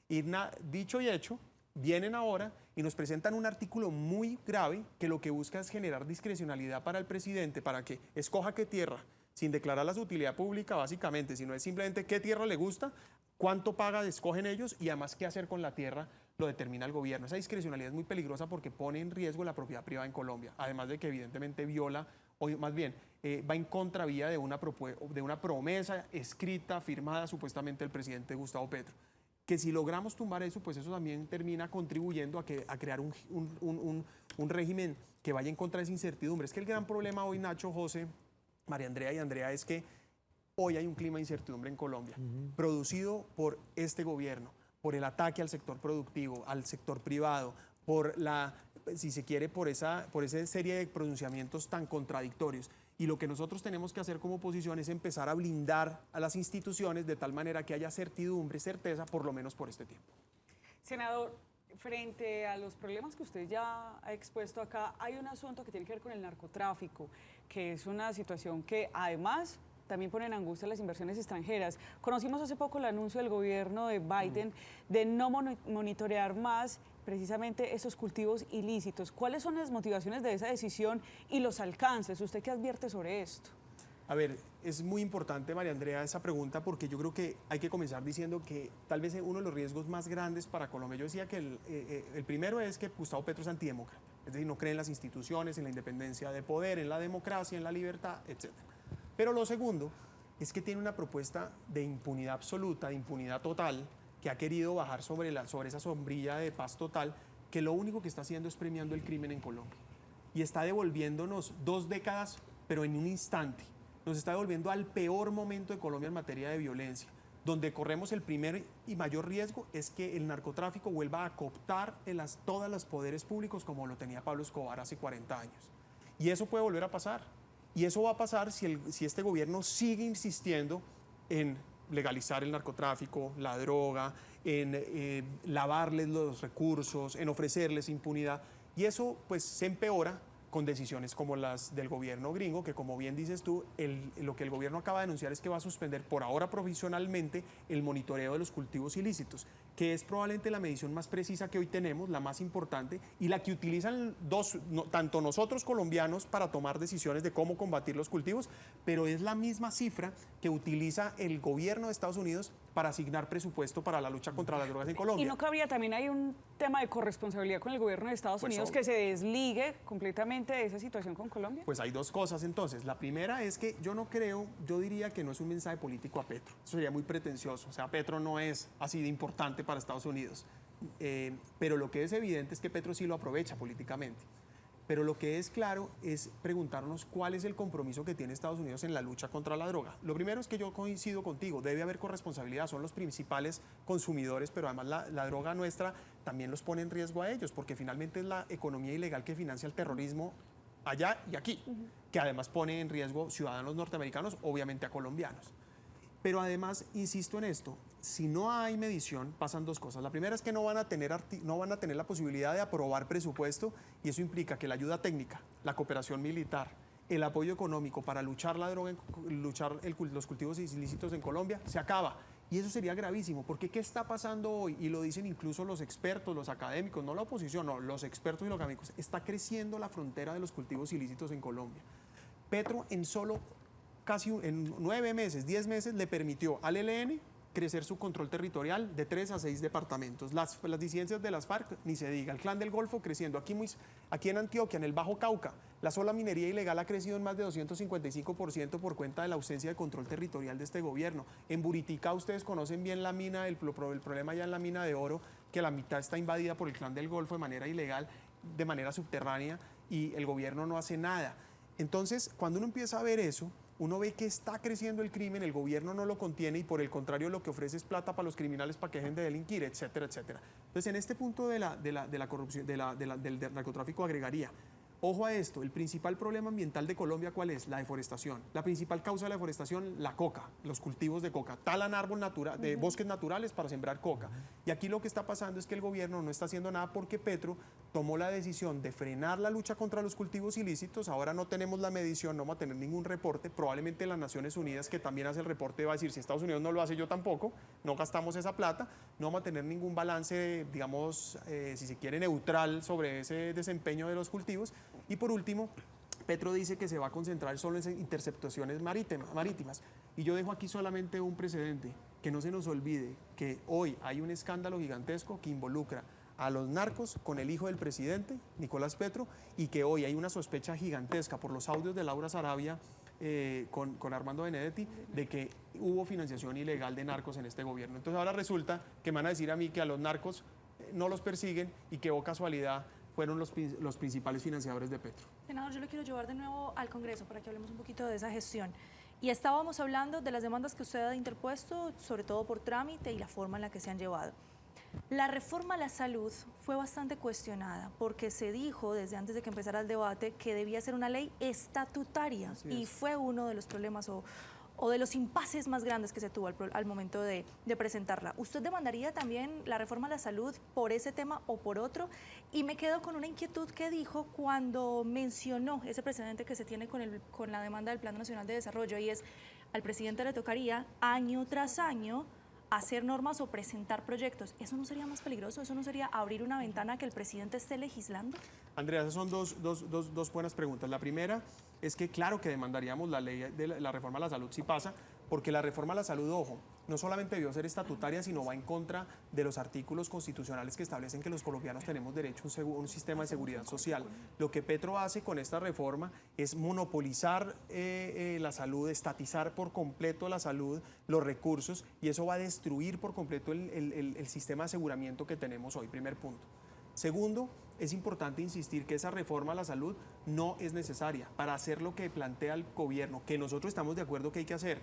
Y dicho y hecho, vienen ahora y nos presentan un artículo muy grave que lo que busca es generar discrecionalidad para el presidente para que escoja qué tierra, sin declarar la utilidad pública básicamente, sino es simplemente qué tierra le gusta, cuánto paga, escogen ellos y además qué hacer con la tierra lo determina el gobierno. Esa discrecionalidad es muy peligrosa porque pone en riesgo la propiedad privada en Colombia, además de que evidentemente viola, o más bien va en contravía de una promesa escrita, firmada supuestamente del presidente Gustavo Petro. Que si logramos tumbar eso, pues eso también termina contribuyendo a crear un régimen que vaya en contra de esa incertidumbre. Es que el gran problema hoy, Nacho, José, María Andrea y Andrea, es que hoy hay un clima de incertidumbre en Colombia, producido por este gobierno, por el ataque al sector productivo, al sector privado, por si se quiere, por esa serie de pronunciamientos tan contradictorios. Y lo que nosotros tenemos que hacer como oposición es empezar a blindar a las instituciones de tal manera que haya certidumbre, certeza, por lo menos por este tiempo. Senador, frente a los problemas que usted ya ha expuesto acá, hay un asunto que tiene que ver con el narcotráfico, que es una situación que además también pone en angustia las inversiones extranjeras. Conocimos hace poco el anuncio del gobierno de Biden de no monitorear más precisamente esos cultivos ilícitos. ¿Cuáles son las motivaciones de esa decisión y los alcances? ¿Usted qué advierte sobre esto? A ver, es muy importante, María Andrea, esa pregunta porque yo creo que hay que comenzar diciendo que tal vez uno de los riesgos más grandes para Colombia, yo decía que el primero es que Gustavo Petro es antidemócrata, es decir, no cree en las instituciones, en la independencia de poder, en la democracia, en la libertad, etc. Pero lo segundo es que tiene una propuesta de impunidad absoluta, de impunidad total, que ha querido bajar sobre esa sombrilla de paz total, que lo único que está haciendo es premiando el crimen en Colombia. Y está devolviéndonos 2 décadas, pero en un instante. Nos está devolviendo al peor momento de Colombia en materia de violencia, donde corremos el primer y mayor riesgo es que el narcotráfico vuelva a cooptar todos los poderes públicos como lo tenía Pablo Escobar hace 40 años. Y eso puede volver a pasar. Y eso va a pasar si este gobierno sigue insistiendo en legalizar el narcotráfico, la droga, en lavarles los recursos, en ofrecerles impunidad. Y eso pues se empeora con decisiones como las del gobierno gringo, que como bien dices tú, lo que el gobierno acaba de anunciar es que va a suspender por ahora provisionalmente el monitoreo de los cultivos ilícitos, que es probablemente la medición más precisa que hoy tenemos, la más importante, y la que utilizan tanto nosotros colombianos para tomar decisiones de cómo combatir los cultivos, pero es la misma cifra que utiliza el gobierno de Estados Unidos para asignar presupuesto para la lucha contra las drogas en Colombia. ¿Y no cabría también hay un tema de corresponsabilidad con el gobierno de Estados Unidos que se desligue completamente de esa situación con Colombia? Pues hay 2 cosas entonces. La primera es que yo diría que no es un mensaje político a Petro. Eso sería muy pretencioso. O sea, Petro no es así de importante para Estados Unidos. Pero lo que es evidente es que Petro sí lo aprovecha políticamente. Pero lo que es claro es preguntarnos cuál es el compromiso que tiene Estados Unidos en la lucha contra la droga. Lo primero es que yo coincido contigo, debe haber corresponsabilidad, son los principales consumidores, pero además la droga nuestra también los pone en riesgo a ellos, porque finalmente es la economía ilegal que financia el terrorismo allá y aquí, que además pone en riesgo ciudadanos norteamericanos, obviamente a colombianos. Pero además, insisto en esto, si no hay medición, pasan 2 cosas. La primera es que no van a tener la posibilidad de aprobar presupuesto y eso implica que la ayuda técnica, la cooperación militar, el apoyo económico para luchar la droga, los cultivos ilícitos en Colombia, se acaba. Y eso sería gravísimo, porque ¿qué está pasando hoy? Y lo dicen incluso los expertos, los académicos, no la oposición, no, los expertos y los académicos. Está creciendo la frontera de los cultivos ilícitos en Colombia. Petro en 9 meses, 10 meses, le permitió al ELN crecer su control territorial de 3 a 6 departamentos. Las disidencias de las FARC, ni se diga. El Clan del Golfo creciendo. Aquí en Antioquia, en el Bajo Cauca, la sola minería ilegal ha crecido en más de 255% por cuenta de la ausencia de control territorial de este gobierno. En Buritica ustedes conocen bien la mina, el problema ya en la mina de oro, que la mitad está invadida por el Clan del Golfo de manera ilegal, de manera subterránea, y el gobierno no hace nada. Entonces, cuando uno empieza a ver eso, uno ve que está creciendo el crimen, el gobierno no lo contiene y por el contrario lo que ofrece es plata para los criminales para que dejen de delinquir, etcétera, etcétera. Entonces, en este punto de la corrupción, del narcotráfico agregaría, ojo a esto, el principal problema ambiental de Colombia, ¿cuál es? La deforestación. La principal causa de la deforestación, la coca, los cultivos de coca. Talan de bosques naturales para sembrar coca. Y aquí lo que está pasando es que el gobierno no está haciendo nada porque Petro tomó la decisión de frenar la lucha contra los cultivos ilícitos. Ahora no tenemos la medición, no vamos a tener ningún reporte. Probablemente las Naciones Unidas, que también hace el reporte, va a decir, si Estados Unidos no lo hace, yo tampoco, no gastamos esa plata, no vamos a tener ningún balance, digamos, si se quiere, neutral sobre ese desempeño de los cultivos. Y por último, Petro dice que se va a concentrar solo en interceptaciones marítimas. Y yo dejo aquí solamente un precedente, que no se nos olvide que hoy hay un escándalo gigantesco que involucra a los narcos con el hijo del presidente, Nicolás Petro, y que hoy hay una sospecha gigantesca por los audios de Laura Sarabia con Armando Benedetti de que hubo financiación ilegal de narcos en este gobierno. Entonces ahora resulta que me van a decir a mí que a los narcos no los persiguen y que, oh casualidad, fueron los principales financiadores de Petro. Senador, yo lo quiero llevar de nuevo al Congreso para que hablemos un poquito de esa gestión. Y estábamos hablando de las demandas que usted ha interpuesto, sobre todo por trámite y la forma en la que se han llevado. La reforma a la salud fue bastante cuestionada porque se dijo desde antes de que empezara el debate que debía ser una ley estatutaria y fue uno de los problemas o de los impases más grandes que se tuvo al momento de presentarla. ¿Usted demandaría también la reforma a la salud por ese tema o por otro? Y me quedo con una inquietud que dijo cuando mencionó ese precedente que se tiene con la demanda del Plan Nacional de Desarrollo, y es, al presidente le tocaría año tras año hacer normas o presentar proyectos. ¿Eso no sería más peligroso? ¿Eso no sería abrir una ventana a que el presidente esté legislando? Andrea, esas son dos buenas preguntas. La primera es que claro que demandaríamos la ley de la reforma a la salud si pasa, porque la reforma a la salud, ojo, no solamente debió ser estatutaria, sino va en contra de los artículos constitucionales que establecen que los colombianos tenemos derecho a un sistema de seguridad social. Lo que Petro hace con esta reforma es monopolizar la salud, estatizar por completo la salud, los recursos, y eso va a destruir por completo el sistema de aseguramiento que tenemos hoy, primer punto. Segundo, es importante insistir que esa reforma a la salud no es necesaria para hacer lo que plantea el gobierno, que nosotros estamos de acuerdo que hay que hacer,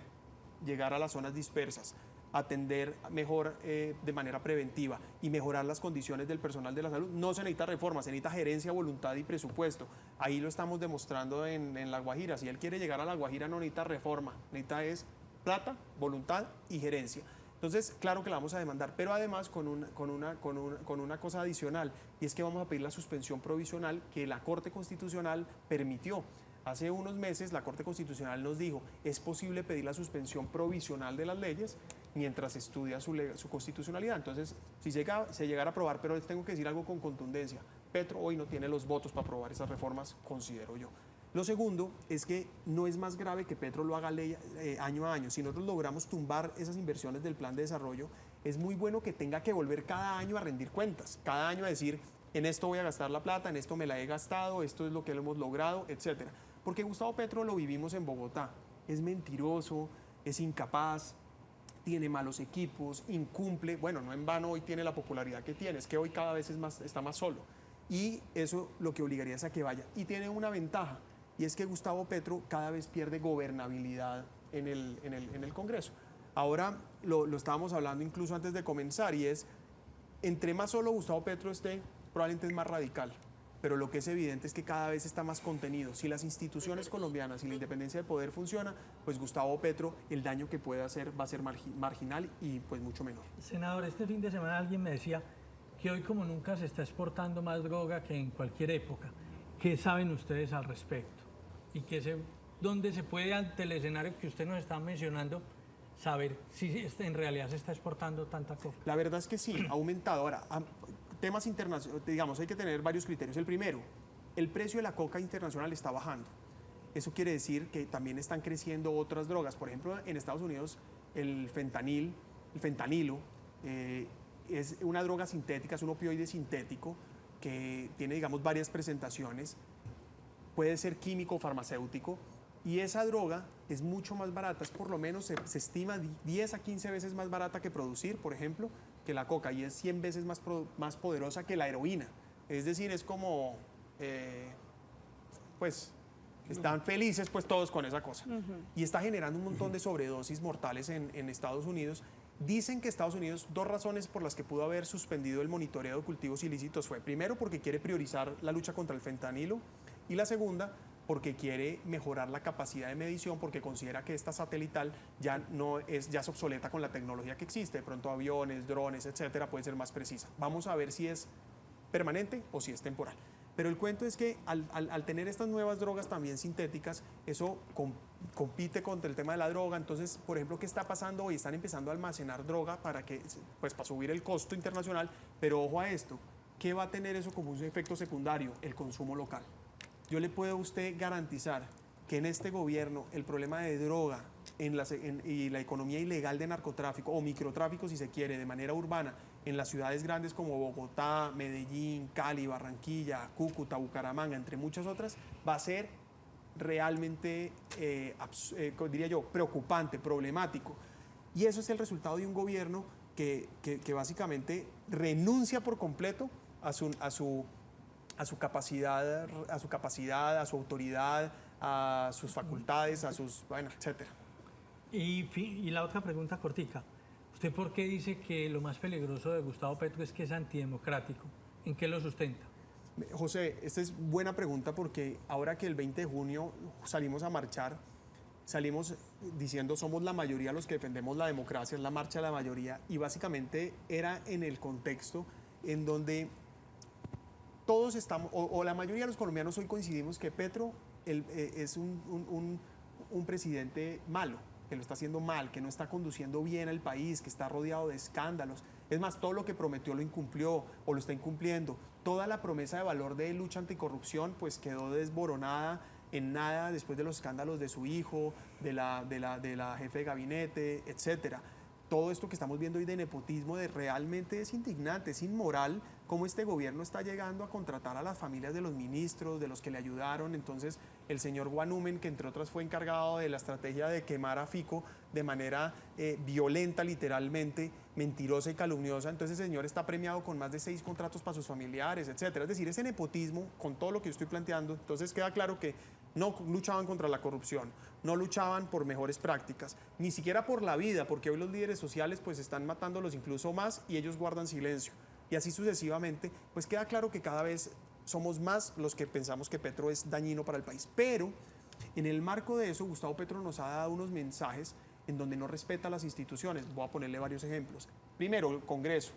llegar a las zonas dispersas, atender mejor de manera preventiva y mejorar las condiciones del personal de la salud. No se necesita reforma, se necesita gerencia, voluntad y presupuesto. Ahí lo estamos demostrando en La Guajira. Si él quiere llegar a La Guajira no necesita reforma, necesita es plata, voluntad y gerencia. Entonces, claro que la vamos a demandar, pero además con una cosa adicional, y es que vamos a pedir la suspensión provisional que la Corte Constitucional permitió. Hace unos meses la Corte Constitucional nos dijo, es posible pedir la suspensión provisional de las leyes mientras se estudia su constitucionalidad. Entonces, si se llegara a aprobar, pero les tengo que decir algo con contundencia, Petro hoy no tiene los votos para aprobar esas reformas, considero yo. Lo segundo es que no es más grave que Petro lo haga año a año. Si nosotros logramos tumbar esas inversiones del plan de desarrollo, es muy bueno que tenga que volver cada año a rendir cuentas, cada año a decir, en esto voy a gastar la plata, en esto me la he gastado, esto es lo que hemos logrado, etcétera. Porque Gustavo Petro lo vivimos en Bogotá. Es mentiroso, es incapaz, tiene malos equipos, incumple. Bueno, no en vano hoy tiene la popularidad que tiene, es que hoy cada vez está más solo. Y eso lo que obligaría es a que vaya. Y tiene una ventaja, y es que Gustavo Petro cada vez pierde gobernabilidad en el Congreso. Ahora lo estábamos hablando incluso antes de comenzar, y es, entre más solo Gustavo Petro esté, probablemente es más radical. Pero lo que es evidente es que cada vez está más contenido. Si las instituciones colombianas y la independencia de poder funciona, pues Gustavo Petro, el daño que puede hacer va a ser marginal y pues mucho menor. Senador, este fin de semana alguien me decía que hoy como nunca se está exportando más droga que en cualquier época. ¿Qué saben ustedes al respecto? Y dónde se puede, ante el escenario que usted nos está mencionando, saber si en realidad se está exportando tanta cosa. La verdad es que sí, ha aumentado. Ahora, temas internacionales, digamos, hay que tener varios criterios. El primero, el precio de la coca internacional está bajando. Eso quiere decir que también están creciendo otras drogas. Por ejemplo, en Estados Unidos, el fentanilo, es una droga sintética, es un opioide sintético que tiene, digamos, varias presentaciones. Puede ser químico o farmacéutico. Y esa droga es mucho más barata, es por lo menos, se estima 10 a 15 veces más barata que producir, por ejemplo, que la coca, y es 100 veces más poderosa que la heroína. Es decir, es como, pues, están felices pues todos con esa cosa. Y está generando un montón de sobredosis mortales en Estados Unidos. Dicen que Estados Unidos, dos razones por las que pudo haber suspendido el monitoreo de cultivos ilícitos fue, primero, porque quiere priorizar la lucha contra el fentanilo, y la segunda, porque quiere mejorar la capacidad de medición, porque considera que esta satelital ya es obsoleta con la tecnología que existe. De pronto aviones, drones, etcétera, puede ser más precisa. Vamos a ver si es permanente o si es temporal. Pero el cuento es que al tener estas nuevas drogas también sintéticas, eso compite contra el tema de la droga. Entonces, por ejemplo, ¿qué está pasando hoy? Están empezando a almacenar droga para subir el costo internacional, pero ojo a esto, ¿qué va a tener eso como un efecto secundario? El consumo local. Yo le puedo a usted garantizar que en este gobierno el problema de droga y la economía ilegal de narcotráfico o microtráfico, si se quiere, de manera urbana, en las ciudades grandes como Bogotá, Medellín, Cali, Barranquilla, Cúcuta, Bucaramanga, entre muchas otras, va a ser realmente, diría yo, preocupante, problemático. Y eso es el resultado de un gobierno que básicamente renuncia por completo a su capacidad, a su autoridad, a sus facultades, etcétera. Y la otra pregunta cortica. ¿Usted por qué dice que lo más peligroso de Gustavo Petro es que es antidemocrático? ¿En qué lo sustenta? José, esta es buena pregunta porque ahora que el 20 de junio salimos a marchar, salimos diciendo somos la mayoría los que defendemos la democracia, es la marcha de la mayoría, y básicamente era en el contexto en donde todos estamos, o la mayoría de los colombianos hoy coincidimos que Petro es un presidente malo, que lo está haciendo mal, que no está conduciendo bien el país, que está rodeado de escándalos. Es más, todo lo que prometió lo incumplió o lo está incumpliendo. Toda la promesa de valor de lucha anticorrupción pues quedó desboronada en nada después de los escándalos de su hijo, de la jefe de gabinete, etcétera. todo esto que estamos viendo hoy de nepotismo, realmente es indignante, es inmoral cómo este gobierno está llegando a contratar a las familias de los ministros, de los que le ayudaron. Entonces, el señor Guanumen, que entre otras fue encargado de la estrategia de quemar a Fico de manera violenta, literalmente, mentirosa y calumniosa, entonces el señor está premiado con más de 6 contratos para sus familiares, etcétera. Es decir, ese nepotismo, con todo lo que yo estoy planteando, entonces queda claro que no luchaban contra la corrupción, no luchaban por mejores prácticas, ni siquiera por la vida, porque hoy los líderes sociales pues están matándolos incluso más y ellos guardan silencio. Y así sucesivamente, pues queda claro que cada vez somos más los que pensamos que Petro es dañino para el país. Pero en el marco de eso, Gustavo Petro nos ha dado unos mensajes en donde no respeta las instituciones. Voy a ponerle varios ejemplos. Primero, el Congreso.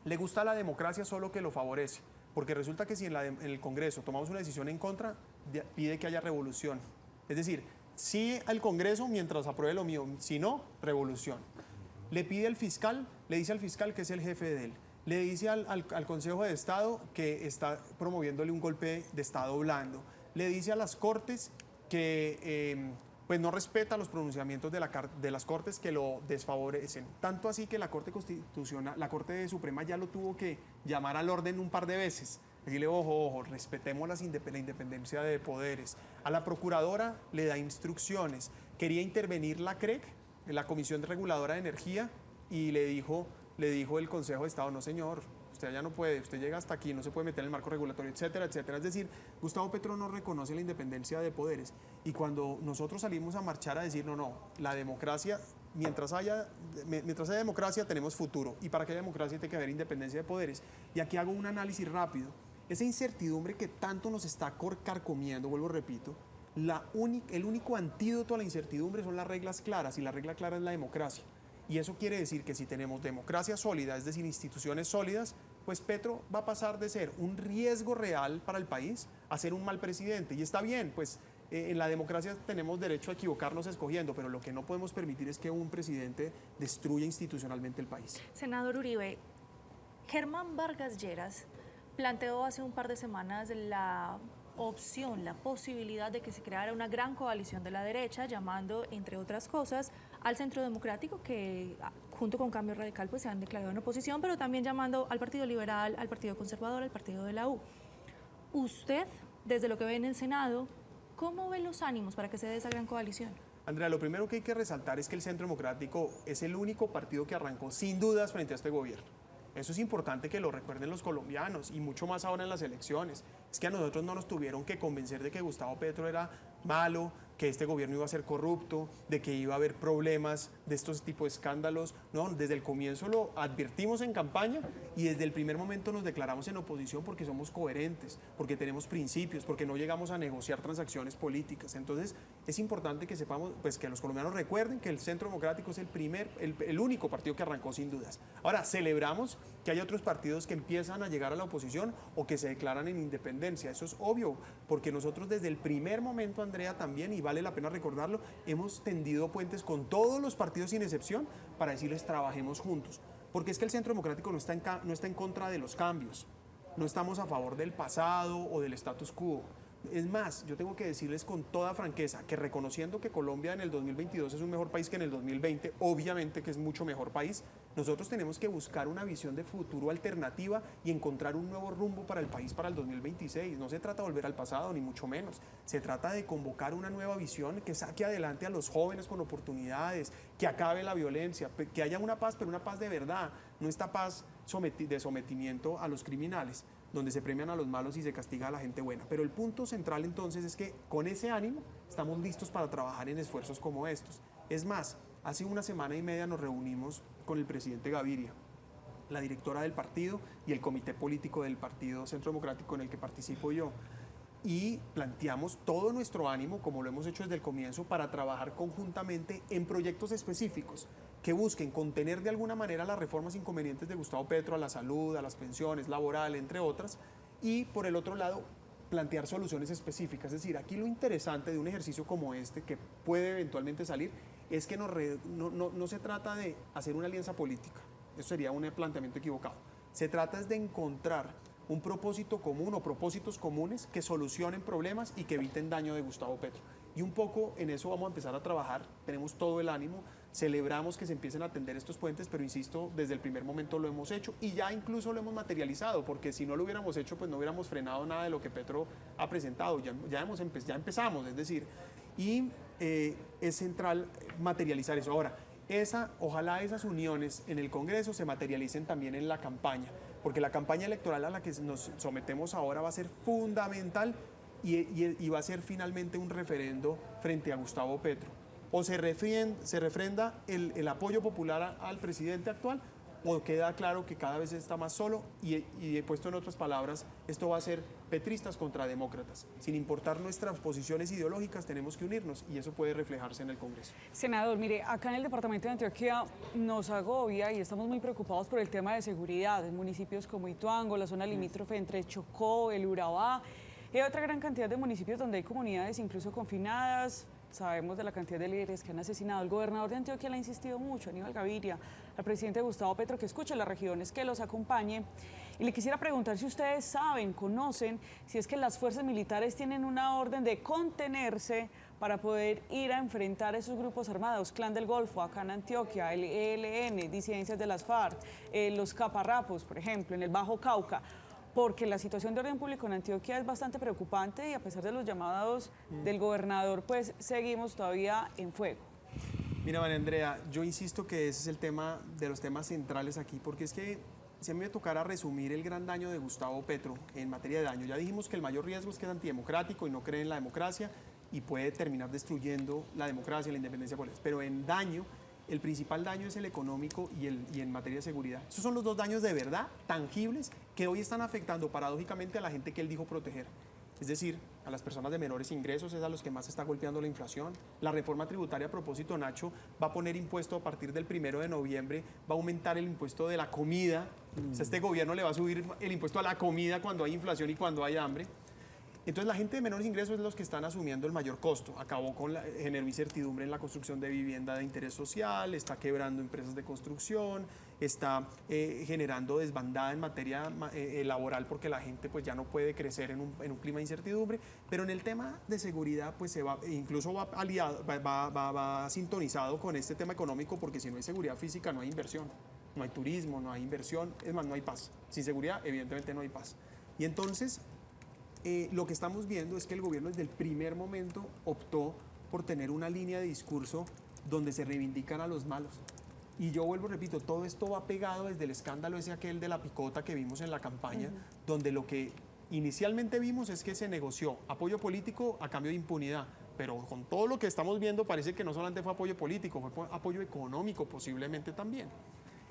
Le gusta la democracia solo que lo favorece, porque resulta que si en el Congreso tomamos una decisión en contra, pide que haya revolución. Es decir, sí al Congreso mientras apruebe lo mío, si no, revolución. Le pide al fiscal, le dice al fiscal que es el jefe de él. Le dice al Consejo de Estado que está promoviéndole un golpe de Estado blando. Le dice a las Cortes que pues no respeta los pronunciamientos de las Cortes, que lo desfavorecen. Tanto así que la Corte Constitucional, la Corte Suprema ya lo tuvo que llamar al orden un par de veces. Decirle, ojo, respetemos la independencia de poderes. A la Procuradora le da instrucciones. Quería intervenir la CREC, la Comisión Reguladora de Energía, y le dijo el Consejo de Estado, no señor, usted ya no puede, usted llega hasta aquí, no se puede meter en el marco regulatorio, etcétera, etcétera. Es decir, Gustavo Petro no reconoce la independencia de poderes. Y cuando nosotros salimos a marchar a decir, no, la democracia, mientras haya democracia tenemos futuro. Y para que haya democracia tiene que haber independencia de poderes. Y aquí hago un análisis rápido. Esa incertidumbre que tanto nos está carcomiendo, vuelvo, repito, el único antídoto a la incertidumbre son las reglas claras, y la regla clara es la democracia. Y eso quiere decir que si tenemos democracia sólida, es decir, instituciones sólidas, pues Petro va a pasar de ser un riesgo real para el país a ser un mal presidente. Y está bien, pues en la democracia tenemos derecho a equivocarnos escogiendo, pero lo que no podemos permitir es que un presidente destruya institucionalmente el país. Senador Uribe, Germán Vargas Lleras planteó hace un par de semanas la opción, la posibilidad de que se creara una gran coalición de la derecha, llamando, entre otras cosas, al Centro Democrático, que junto con Cambio Radical pues se han declarado en oposición, pero también llamando al Partido Liberal, al Partido Conservador, al Partido de la U. Usted, desde lo que ve en el Senado, ¿cómo ve los ánimos para que se dé esa gran coalición? Andrea, lo primero que hay que resaltar es que el Centro Democrático es el único partido que arrancó sin dudas frente a este gobierno. Eso es importante que lo recuerden los colombianos, y mucho más ahora en las elecciones. Es que a nosotros no nos tuvieron que convencer de que Gustavo Petro era malo, que este gobierno iba a ser corrupto, de que iba a haber problemas de estos tipos de escándalos. No, desde el comienzo lo advertimos en campaña, y desde el primer momento nos declaramos en oposición porque somos coherentes, porque tenemos principios, porque no llegamos a negociar transacciones políticas. Entonces es importante que sepamos, pues que los colombianos recuerden que el Centro Democrático es el único partido que arrancó sin dudas. Ahora, celebramos que hay otros partidos que empiezan a llegar a la oposición o que se declaran en independencia. Eso es obvio, porque nosotros desde el primer momento, Andrea, también, y vale la pena recordarlo, hemos tendido puentes con todos los partidos sin excepción para decirles trabajemos juntos. Porque es que el Centro Democrático no está en contra de los cambios, no estamos a favor del pasado o del status quo. Es más, yo tengo que decirles con toda franqueza que, reconociendo que Colombia en el 2022 es un mejor país que en el 2020, obviamente que es mucho mejor país, nosotros tenemos que buscar una visión de futuro alternativa y encontrar un nuevo rumbo para el país para el 2026. No se trata de volver al pasado, ni mucho menos. Se trata de convocar una nueva visión que saque adelante a los jóvenes con oportunidades, que acabe la violencia, que haya una paz, pero una paz de verdad, no esta paz de sometimiento a los criminales, donde se premian a los malos y se castiga a la gente buena. Pero el punto central entonces es que con ese ánimo estamos listos para trabajar en esfuerzos como estos. Es más, hace una semana y media nos reunimos con el presidente Gaviria, la directora del partido y el comité político del Partido Centro Democrático en el que participo yo. Y planteamos todo nuestro ánimo, como lo hemos hecho desde el comienzo, para trabajar conjuntamente en proyectos específicos que busquen contener de alguna manera las reformas inconvenientes de Gustavo Petro a la salud, a las pensiones, laboral, entre otras, y por el otro lado, plantear soluciones específicas. Es decir, aquí lo interesante de un ejercicio como este, que puede eventualmente salir, es que no se trata de hacer una alianza política. Eso sería un planteamiento equivocado. Se trata es de encontrar un propósito común o propósitos comunes que solucionen problemas y que eviten daño de Gustavo Petro. Y un poco en eso vamos a empezar a trabajar. Tenemos todo el ánimo. Celebramos que se empiecen a atender estos puentes, pero insisto, desde el primer momento lo hemos hecho y ya incluso lo hemos materializado, porque si no lo hubiéramos hecho, pues no hubiéramos frenado nada de lo que Petro ha presentado. Ya empezamos, es decir, y es central materializar eso. Ahora, ojalá esas uniones en el Congreso se materialicen también en la campaña, porque la campaña electoral a la que nos sometemos ahora va a ser fundamental y va a ser finalmente un referendo frente a Gustavo Petro. O se refrenda el apoyo popular al presidente actual, o queda claro que cada vez está más solo y puesto en otras palabras, esto va a ser petristas contra demócratas. Sin importar nuestras posiciones ideológicas, tenemos que unirnos y eso puede reflejarse en el Congreso. Senador, mire, acá en el departamento de Antioquia nos agobia y estamos muy preocupados por el tema de seguridad en municipios como Ituango, la zona limítrofe entre Chocó, el Urabá. Hay otra gran cantidad de municipios donde hay comunidades incluso confinadas. Sabemos de la cantidad de líderes que han asesinado. El gobernador de Antioquia le ha insistido mucho, Aníbal Gaviria, al presidente Gustavo Petro, que escuche las regiones, que los acompañe. Y le quisiera preguntar si ustedes saben, conocen, si es que las fuerzas militares tienen una orden de contenerse para poder ir a enfrentar a esos grupos armados, Clan del Golfo, acá en Antioquia, el ELN, disidencias de las FARC, los caparrapos, por ejemplo, en el Bajo Cauca. Porque la situación de orden público en Antioquia es bastante preocupante y a pesar de los llamados del gobernador, pues seguimos todavía en fuego. Mira, María Andrea, yo insisto que ese es el tema de los temas centrales aquí, porque es que si a mí me tocara resumir el gran daño de Gustavo Petro en materia de daño, ya dijimos que el mayor riesgo es que es antidemocrático y no cree en la democracia y puede terminar destruyendo la democracia y la independencia política, pero en daño, el principal daño es el económico y en materia de seguridad. Esos son los dos daños de verdad, tangibles, que hoy están afectando paradójicamente a la gente que él dijo proteger. Es decir, a las personas de menores ingresos es a los que más está golpeando la inflación. La reforma tributaria, a propósito, Nacho, va a poner impuesto a partir del 1 de noviembre, va a aumentar el impuesto de la comida. O sea, este gobierno le va a subir el impuesto a la comida cuando hay inflación y cuando hay hambre. Entonces la gente de menores ingresos es los que están asumiendo el mayor costo. Acabó con generó incertidumbre en la construcción de vivienda de interés social, está quebrando empresas de construcción, está generando desbandada en materia laboral porque la gente pues ya no puede crecer en un clima de incertidumbre. Pero en el tema de seguridad pues incluso va sintonizado con este tema económico, porque si no hay seguridad física no hay inversión, no hay turismo, no hay inversión, es más, no hay paz. Sin seguridad evidentemente no hay paz. Y entonces lo que estamos viendo es que el gobierno desde el primer momento optó por tener una línea de discurso donde se reivindican a los malos. Y yo vuelvo, repito, todo esto va pegado desde el escándalo ese aquel de la picota que vimos en la campaña, donde lo que inicialmente vimos es que se negoció apoyo político a cambio de impunidad. Pero con todo lo que estamos viendo parece que no solamente fue apoyo político, fue apoyo económico posiblemente también.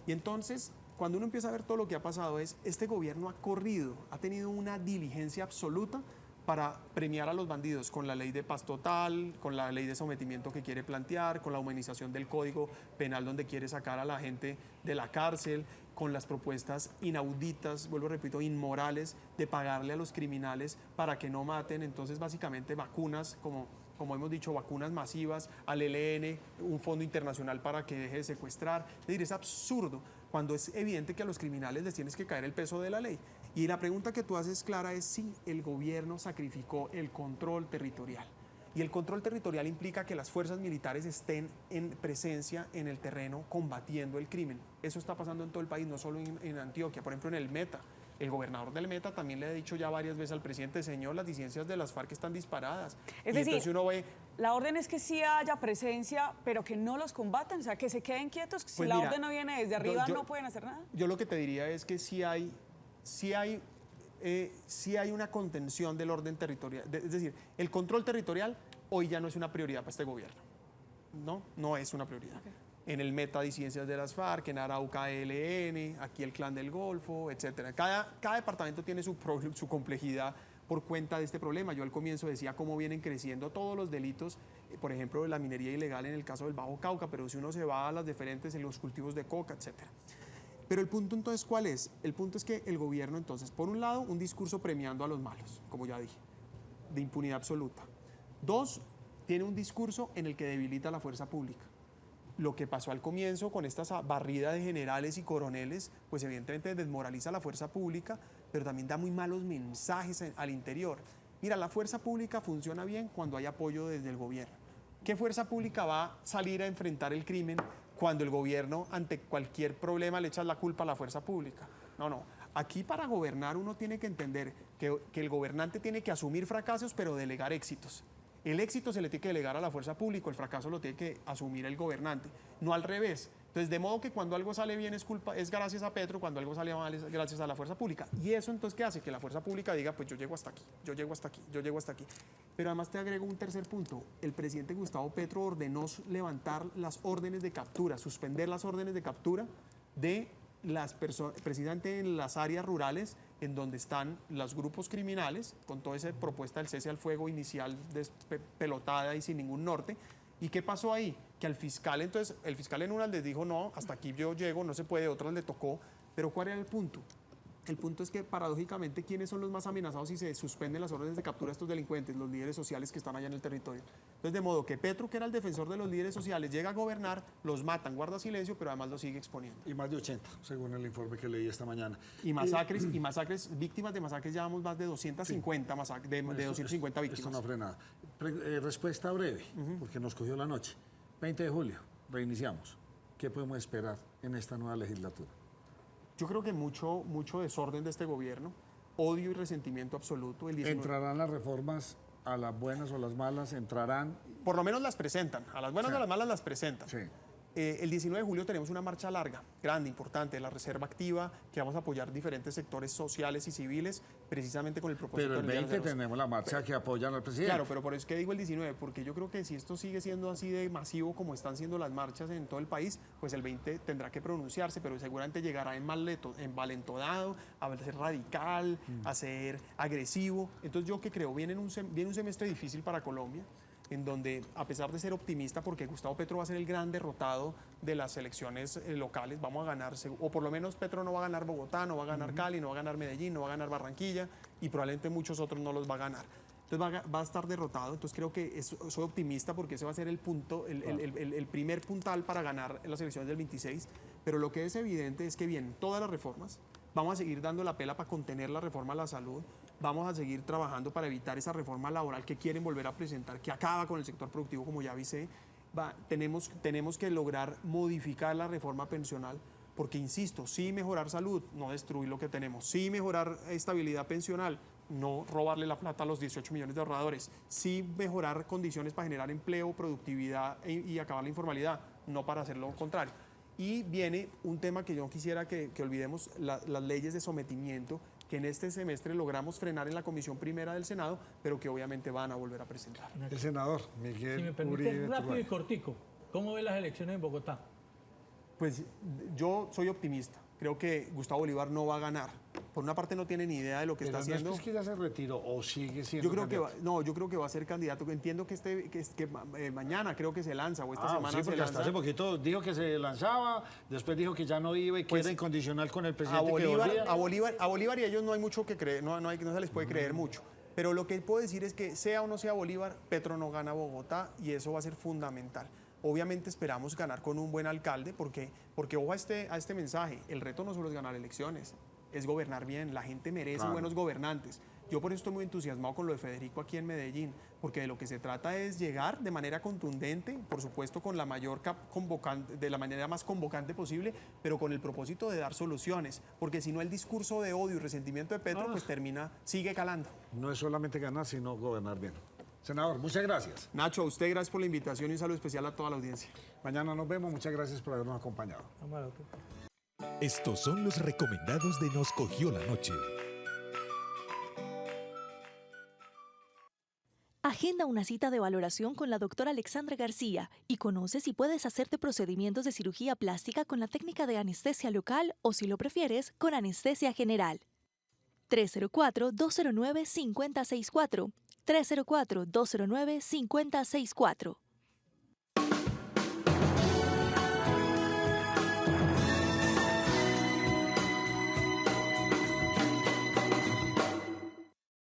Y entonces, cuando uno empieza a ver todo lo que ha pasado, este gobierno ha corrido, ha tenido una diligencia absoluta para premiar a los bandidos con la ley de paz total, con la ley de sometimiento que quiere plantear, con la humanización del Código Penal donde quiere sacar a la gente de la cárcel, con las propuestas inauditas, vuelvo repito, inmorales, de pagarle a los criminales para que no maten. Entonces, básicamente, vacunas, como hemos dicho, vacunas masivas, al ELN, un fondo internacional para que deje de secuestrar. Es decir, es absurdo cuando es evidente que a los criminales les tienes que caer el peso de la ley. Y la pregunta que tú haces, Clara, es si el gobierno sacrificó el control territorial. Y el control territorial implica que las fuerzas militares estén en presencia en el terreno combatiendo el crimen. Eso está pasando en todo el país, no solo en Antioquia. Por ejemplo, en el Meta. El gobernador del Meta también le ha dicho ya varias veces al presidente: señor, las disidencias de las FARC están disparadas. Es decir, entonces uno ve, la orden es que sí haya presencia, pero que no los combatan, o sea, que se queden quietos. Si pues la orden no viene desde arriba, no pueden hacer nada. Yo lo que te diría es que sí hay una contención del orden territorial. Es decir, el control territorial hoy ya no es una prioridad para este gobierno. No es una prioridad. Okay. En el Meta, disidencias de las FARC, en Arauca, ELN, aquí el Clan del Golfo, etc. Cada departamento tiene su complejidad por cuenta de este problema. Yo al comienzo decía cómo vienen creciendo todos los delitos, por ejemplo, de la minería ilegal en el caso del Bajo Cauca, pero si uno se va a las diferentes en los cultivos de coca, etc. Pero el punto entonces, ¿cuál es? El punto es que el gobierno entonces, por un lado, un discurso premiando a los malos, como ya dije, de impunidad absoluta. Dos, tiene un discurso en el que debilita la fuerza pública. Lo que pasó al comienzo con esta barrida de generales y coroneles, pues evidentemente desmoraliza la fuerza pública, pero también da muy malos mensajes al interior. Mira, la fuerza pública funciona bien cuando hay apoyo desde el gobierno. ¿Qué fuerza pública va a salir a enfrentar el crimen cuando el gobierno ante cualquier problema le echa la culpa a la fuerza pública? No. Aquí para gobernar uno tiene que entender que el gobernante tiene que asumir fracasos pero delegar éxitos. El éxito se le tiene que delegar a la fuerza pública, el fracaso lo tiene que asumir el gobernante, no al revés. Entonces, de modo que cuando algo sale bien es gracias a Petro, cuando algo sale mal es gracias a la fuerza pública. Y eso entonces, ¿qué hace? Que la fuerza pública diga, pues yo llego hasta aquí, yo llego hasta aquí, yo llego hasta aquí. Pero además te agrego un tercer punto. El presidente Gustavo Petro ordenó levantar las órdenes de captura, suspender las órdenes de captura de las personas, precisamente en las áreas rurales en donde están los grupos criminales, con toda esa propuesta del cese al fuego inicial pelotada y sin ningún norte. ¿Y qué pasó ahí? Que al fiscal, entonces, el fiscal en unas les dijo, no, hasta aquí yo llego, no se puede, otras le tocó. Pero ¿cuál era el punto? El punto es que, paradójicamente, ¿quiénes son los más amenazados si se suspenden las órdenes de captura a estos delincuentes? Los líderes sociales que están allá en el territorio. Entonces, de modo que Petro, que era el defensor de los líderes sociales, llega a gobernar, los matan, guarda silencio, pero además los sigue exponiendo. Y más de 80, según el informe que leí esta mañana. Y masacres, víctimas de masacres, llevamos más de 250 de 250 víctimas. Esto no ha frenado. Respuesta breve, porque nos cogió la noche. 20 de julio, reiniciamos. ¿Qué podemos esperar en esta nueva legislatura? Yo creo que mucho desorden de este gobierno, odio y resentimiento absoluto. ¿Entrarán las reformas a las buenas o las malas? ¿Entrarán? Por lo menos las presentan, a las buenas o a las malas las presentan. Sí. El 19 de julio tenemos una marcha larga, grande, importante, la Reserva Activa, que vamos a apoyar diferentes sectores sociales y civiles, precisamente con el propósito Pero el 20 tenemos la marcha que apoyan al presidente. Claro, pero por eso es que digo el 19, porque yo creo que si esto sigue siendo así de masivo como están siendo las marchas en todo el país, pues el 20 tendrá que pronunciarse, pero seguramente llegará envalentonado, a ser radical, a ser agresivo. Entonces yo que creo, viene un semestre difícil para Colombia, en donde, a pesar de ser optimista, porque Gustavo Petro va a ser el gran derrotado de las elecciones locales, vamos a ganar, o por lo menos Petro no va a ganar Bogotá, no va a ganar Cali, no va a ganar Medellín, no va a ganar Barranquilla, y probablemente muchos otros no los va a ganar. Entonces va a estar derrotado, entonces creo que soy optimista porque ese va a ser el punto, el primer puntal para ganar en las elecciones del 26, pero lo que es evidente es que vienen todas las reformas, vamos a seguir dando la pela para contener la reforma a la salud, vamos a seguir trabajando para evitar esa reforma laboral que quieren volver a presentar, que acaba con el sector productivo, como ya avisé. Tenemos que lograr modificar la reforma pensional, porque, insisto, sí mejorar salud, no destruir lo que tenemos, sí mejorar estabilidad pensional, no robarle la plata a los 18 millones de ahorradores, sí mejorar condiciones para generar empleo, productividad y acabar la informalidad, no para hacer lo contrario. Y viene un tema que yo no quisiera que olvidemos, las leyes de sometimiento, que en este semestre logramos frenar en la Comisión Primera del Senado, pero que obviamente van a volver a presentar. El senador Miguel Si me permite, rápido y cortico, ¿cómo ve las elecciones en Bogotá? Pues yo soy optimista. Creo que Gustavo Bolívar no va a ganar. Por una parte no tiene ni idea de lo que está haciendo. ¿Es que ya se retiró o sigue siendo candidato? Yo creo que va a ser candidato. Entiendo que mañana creo que se lanza o esta semana sí, porque se hasta lanza. hace poquito dijo que se lanzaba, después dijo que ya no iba y que era incondicional con el presidente a Bolívar y a ellos no hay mucho que creer, no se les puede creer mucho. Pero lo que puedo decir es que sea o no sea Bolívar, Petro no gana Bogotá y eso va a ser fundamental. Obviamente esperamos ganar con un buen alcalde porque ojo a este mensaje, el reto no solo es ganar elecciones, es gobernar bien, la gente merece buenos gobernantes. Yo por eso estoy muy entusiasmado con lo de Federico aquí en Medellín, porque de lo que se trata es llegar de manera contundente, por supuesto con la mayor convocante, de la manera más convocante posible, pero con el propósito de dar soluciones, porque si no el discurso de odio y resentimiento de Petro pues sigue calando. No es solamente ganar, sino gobernar bien. Senador, muchas gracias. Nacho, a usted gracias por la invitación y un saludo especial a toda la audiencia. Mañana nos vemos, muchas gracias por habernos acompañado. Estos son los recomendados de Nos Cogió la Noche. Agenda una cita de valoración con la doctora Alexandra García y conoce si puedes hacerte procedimientos de cirugía plástica con la técnica de anestesia local o, si lo prefieres, con anestesia general. 304-209-5064. 304-209-5064.